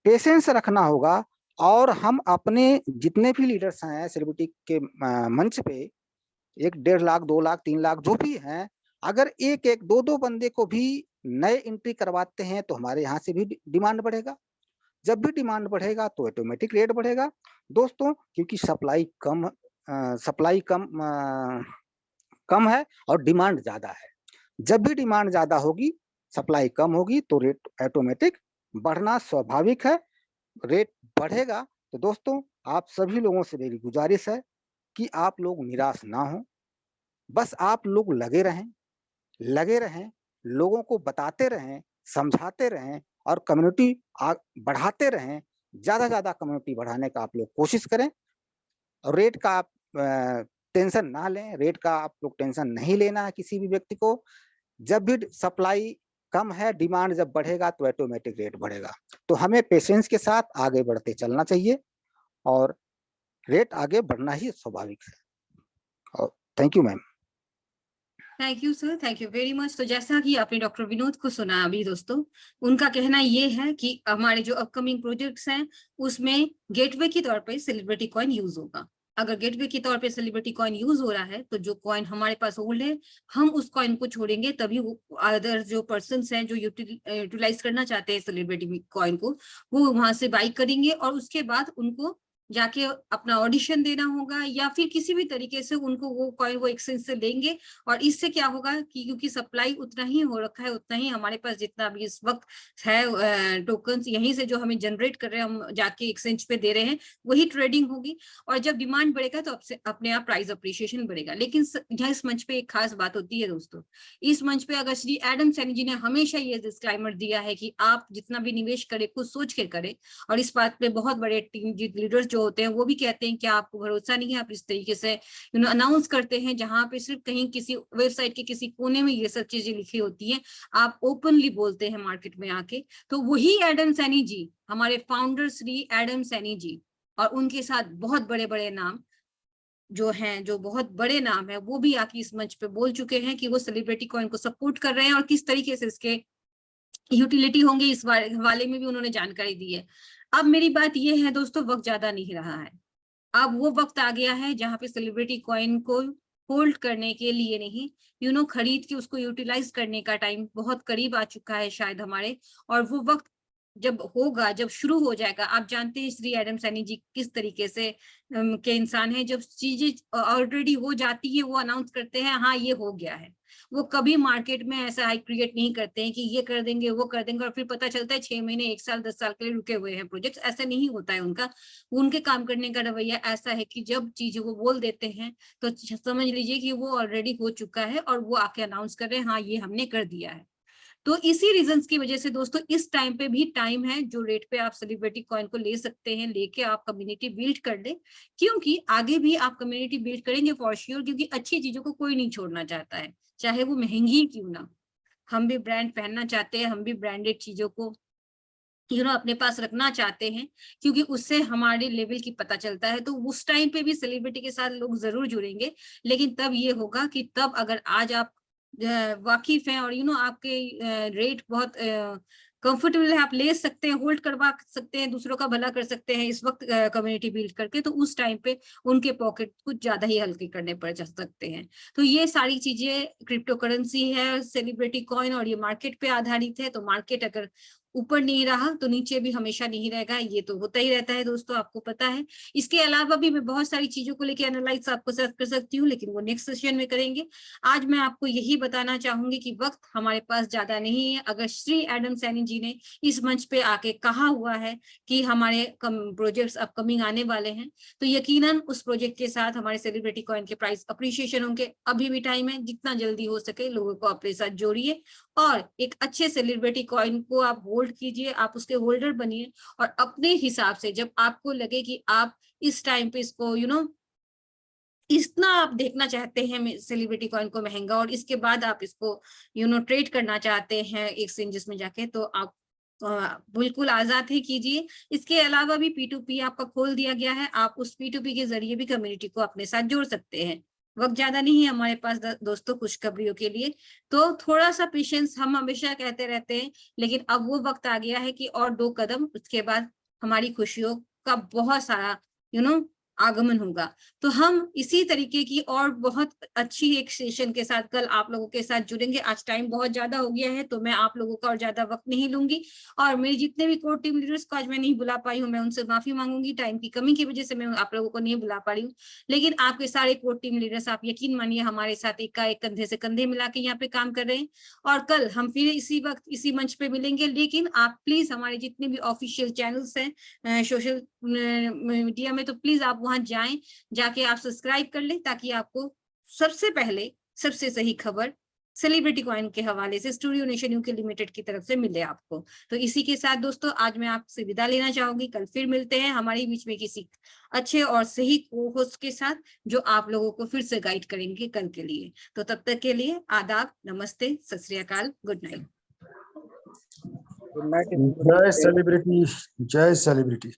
पेशेंस रखना होगा, और हम अपने जितने भी लीडर्स हैं सेलिब्रिटी के मंच पे, 1.5 लाख, 2 लाख, 3 लाख जो भी हैं, अगर एक एक दो दो बंदे को भी नए एंट्री करवाते हैं तो हमारे यहाँ से भी डिमांड बढ़ेगा। जब भी डिमांड बढ़ेगा तो ऑटोमेटिक रेट बढ़ेगा दोस्तों, क्योंकि सप्लाई कम है और डिमांड ज्यादा है। जब भी डिमांड ज्यादा होगी, सप्लाई कम होगी, तो रेट ऑटोमेटिक बढ़ना स्वाभाविक है, रेट बढ़ेगा। तो दोस्तों, आप सभी लोगों से मेरी गुजारिश है कि आप लोग निराश ना हो, बस आप लोग लगे रहें, लोगों को बताते रहें, समझाते रहें, और कम्युनिटी बढ़ाते रहें। ज्यादा कम्युनिटी बढ़ाने का आप लोग कोशिश करें, और रेट का आप टेंशन ना लें, रेट का आप लोग टेंशन नहीं लेना है किसी भी व्यक्ति को। जब भी सप्लाई कम है, डिमांड जब बढ़ेगा तो ऑटोमेटिक रेट बढ़ेगा। तो हमें पेशेंस के साथ आगे बढ़ते चलना चाहिए, और रेट आगे बढ़ना ही स्वाभाविक है। और thank you ma'am. Thank you sir, thank you very much. तो जैसा कि आपने डॉक्टर विनोद को सुना अभी दोस्तों, उनका कहना ये है कि हमारे जो अपकमिंग प्रोजेक्ट्स हैं उसमें गेटवे के तौर पे सेलिब्रिटी कॉइन यूज होगा। अगर गेटवे के तौर पे सेलिब्रिटी कॉइन यूज हो रहा है तो जो कॉइन हमारे पास होल्ड है, हम उस कॉइन को छोड़ेंगे, तभी वो अदर जो पर्सन्स हैं जो यूटिलाइज करना चाहते हैं सेलिब्रिटी कॉइन को, वो वहां से बाई करेंगे, और उसके बाद उनको जाके अपना ऑडिशन देना होगा, या फिर किसी भी तरीके से उनको वो कॉइन वो एक्सचेंज से लेंगे। और इससे क्या होगा कि क्योंकि सप्लाई उतना ही हो रखा है, उतना ही हमारे पास जितना अभी इस वक्त है टोकन्स यहीं से जो हमें जनरेट कर रहे हैं, हम जाके एक्सचेंज पे दे रहे हैं, वही ट्रेडिंग होगी। और जब डिमांड बढ़ेगा तो अपने आप प्राइस अप्रिशिएशन बढ़ेगा। लेकिन यहाँ इस मंच पे एक खास बात होती है दोस्तों, इस मंच पे अगर श्री एडम सैनी जी ने हमेशा ये डिस्क्लेमर दिया है कि आप जितना भी निवेश करें कुछ सोच के करें, और इस बात पे बहुत बड़े टीम लीडर्स जो होते हैं वो भी कहते हैं कि आपको भरोसा नहीं है, आप इस तरीके से अनाउंस करते हैं जहां पे सिर्फ कहीं किसी वेबसाइट के किसी कोने में ये सब चीजें लिखी होती हैं, आप ओपनली बोलते हैं मार्केट में आके। तो वही एडम सैनी जी, हमारे फाउंडर श्री एडम सैनी जी, और उनके साथ बहुत बड़े बड़े नाम जो हैं, जो बहुत बड़े नाम है, वो भी आके इस मंच पे बोल चुके हैं कि वो सेलिब्रिटी कॉइन को सपोर्ट कर रहे हैं, और किस तरीके से इसके यूटिलिटी होंगे इस हवाले में भी उन्होंने जानकारी दी है। अब मेरी बात ये है दोस्तों, वक्त ज्यादा नहीं रहा है, अब वो वक्त आ गया है जहां पे सेलिब्रिटी कॉइन को होल्ड करने के लिए नहीं, खरीद के उसको यूटिलाइज करने का टाइम बहुत करीब आ चुका है शायद हमारे, और वो वक्त जब होगा, जब शुरू हो जाएगा, आप जानते हैं श्री एडम सैनी जी किस तरीके से के इंसान है। जब चीजें ऑलरेडी हो जाती है वो अनाउंस करते हैं हाँ ये हो गया है। वो कभी मार्केट में ऐसा हाइप क्रिएट नहीं करते हैं कि ये कर देंगे वो कर देंगे और फिर पता चलता है 6 महीने 1 साल 10 साल के लिए रुके हुए हैं प्रोजेक्ट्स। ऐसा नहीं होता है उनका। उनके काम करने का रवैया ऐसा है कि जब चीजें वो बोल देते हैं तो समझ लीजिए कि वो ऑलरेडी हो चुका है और वो आके अनाउंस कर रहे हैं हाँ ये हमने कर दिया है। तो इसी रीजंस की वजह से दोस्तों इस टाइम पे भी टाइम है जो रेट पे आप सेलिब्रिटी कॉइन को ले सकते हैं, लेके आप कम्युनिटी बिल्ड कर ले, क्योंकि आगे भी आप कम्युनिटी बिल्ड करेंगे फॉर श्योर, क्योंकि अच्छी चीजों को कोई नहीं छोड़ना चाहता है, चाहे वो महंगी क्यों ना। हम भी ब्रांड पहनना चाहते हैं, हम भी ब्रांडेड चीजों को अपने पास रखना चाहते हैं, क्योंकि उससे हमारे लेवल की पता चलता है। तो उस टाइम पे भी सेलिब्रिटी के साथ लोग जरूर जुड़ेंगे, लेकिन तब ये होगा कि तब अगर आज आप वाकिफ हैं और आपके रेट बहुत कंफर्टेबल है, आप ले सकते हैं, होल्ड करवा सकते हैं, दूसरों का भला कर सकते हैं इस वक्त कम्युनिटी बिल्ड करके, तो उस टाइम पे उनके पॉकेट कुछ ज्यादा ही हल्के करने पड़ जा सकते हैं। तो ये सारी चीजें क्रिप्टो करेंसी है, सेलिब्रिटी कॉइन, और ये मार्केट पे आधारित है। तो मार्केट अगर ऊपर नहीं रहा तो नीचे भी हमेशा नहीं रहेगा, ये तो होता ही रहता है दोस्तों, आपको पता है। इसके अलावा भी मैं बहुत सारी चीजों को लेकर एनालाइज आपको कर सकती हूँ, लेकिन वो नेक्स्ट सेशन में करेंगे। आज मैं आपको यही बताना चाहूंगी कि वक्त हमारे पास ज्यादा नहीं है। अगर श्री एडम सैनी जी ने इस मंच पे आके कहा हुआ है कि हमारे प्रोजेक्ट्स अपकमिंग आने वाले हैं, तो यकीनन उस प्रोजेक्ट के साथ हमारे सेलिब्रिटी कॉइन के प्राइस अप्रिशिएशन होंगे। अभी भी टाइम है, जितना जल्दी हो सके लोगों को अपने साथ जोड़िए और एक अच्छे सेलिब्रिटी कॉइन को आप होल्ड कीजिए, आप उसके होल्डर बनिए, और अपने हिसाब से जब आपको लगे कि आप इस टाइम पे इसको इतना आप देखना चाहते हैं सेलिब्रिटी कॉइन को महंगा, और इसके बाद आप इसको ट्रेड करना चाहते हैं एक्सचेंजेस में जाके, तो आप बिल्कुल आजाद है, कीजिए। इसके अलावा भी P2P आपका खोल दिया गया है, आप उस P2P के जरिए भी कम्युनिटी को अपने साथ जोड़ सकते हैं। वक्त ज्यादा नहीं है हमारे पास दोस्तों खुशखबरियों के लिए, तो थोड़ा सा पेशेंस हम हमेशा कहते रहते हैं, लेकिन अब वो वक्त आ गया है कि और 2 कदम उसके बाद हमारी खुशियों का बहुत सारा आगमन होगा। तो हम इसी तरीके की और बहुत अच्छी एक सेशन के साथ कल आप लोगों के साथ जुड़ेंगे। आज टाइम बहुत ज्यादा हो गया है, तो मैं आप लोगों का और ज्यादा वक्त नहीं लूंगी, और मेरी जितने भी कोर टीम लीडर्स को आज मैं नहीं बुला पाई हूँ, मैं उनसे माफी मांगूंगी। टाइम की कमी की वजह से मैं आप लोगों को नहीं बुला पा रही हूँ, लेकिन आपके सारे कोर टीम लीडर्स, आप यकीन मानिए, हमारे साथ एक कंधे से कंधे मिला के यहाँ पे काम कर रहे हैं। और कल हम फिर इसी वक्त इसी मंच पे मिलेंगे, लेकिन आप प्लीज हमारे जितने भी ऑफिशियल चैनल्स हैं सोशल मीडिया में, तो प्लीज आप वहां जाएं, जाके आप सब्सक्राइब कर लें, ताकि आपको सबसे पहले सबसे सही खबर सेलिब्रिटी कॉइन के हवाले से स्टूडियो नेशन यूके लिमिटेड की तरफ से मिले आपको। तो इसी के साथ दोस्तों आज मैं आपसे विदा लेना चाहूंगी। कल फिर मिलते हैं हमारे बीच में किसी अच्छे और सही को-होस्ट के साथ, जो आप लोगों को फिर से गाइड करेंगे कल के लिए। तो तब तक के लिए आदाब, नमस्ते, सत श्री अकाल, गुड नाइट। जय सेलिब्रिटी, जय सेलिब्रिटी।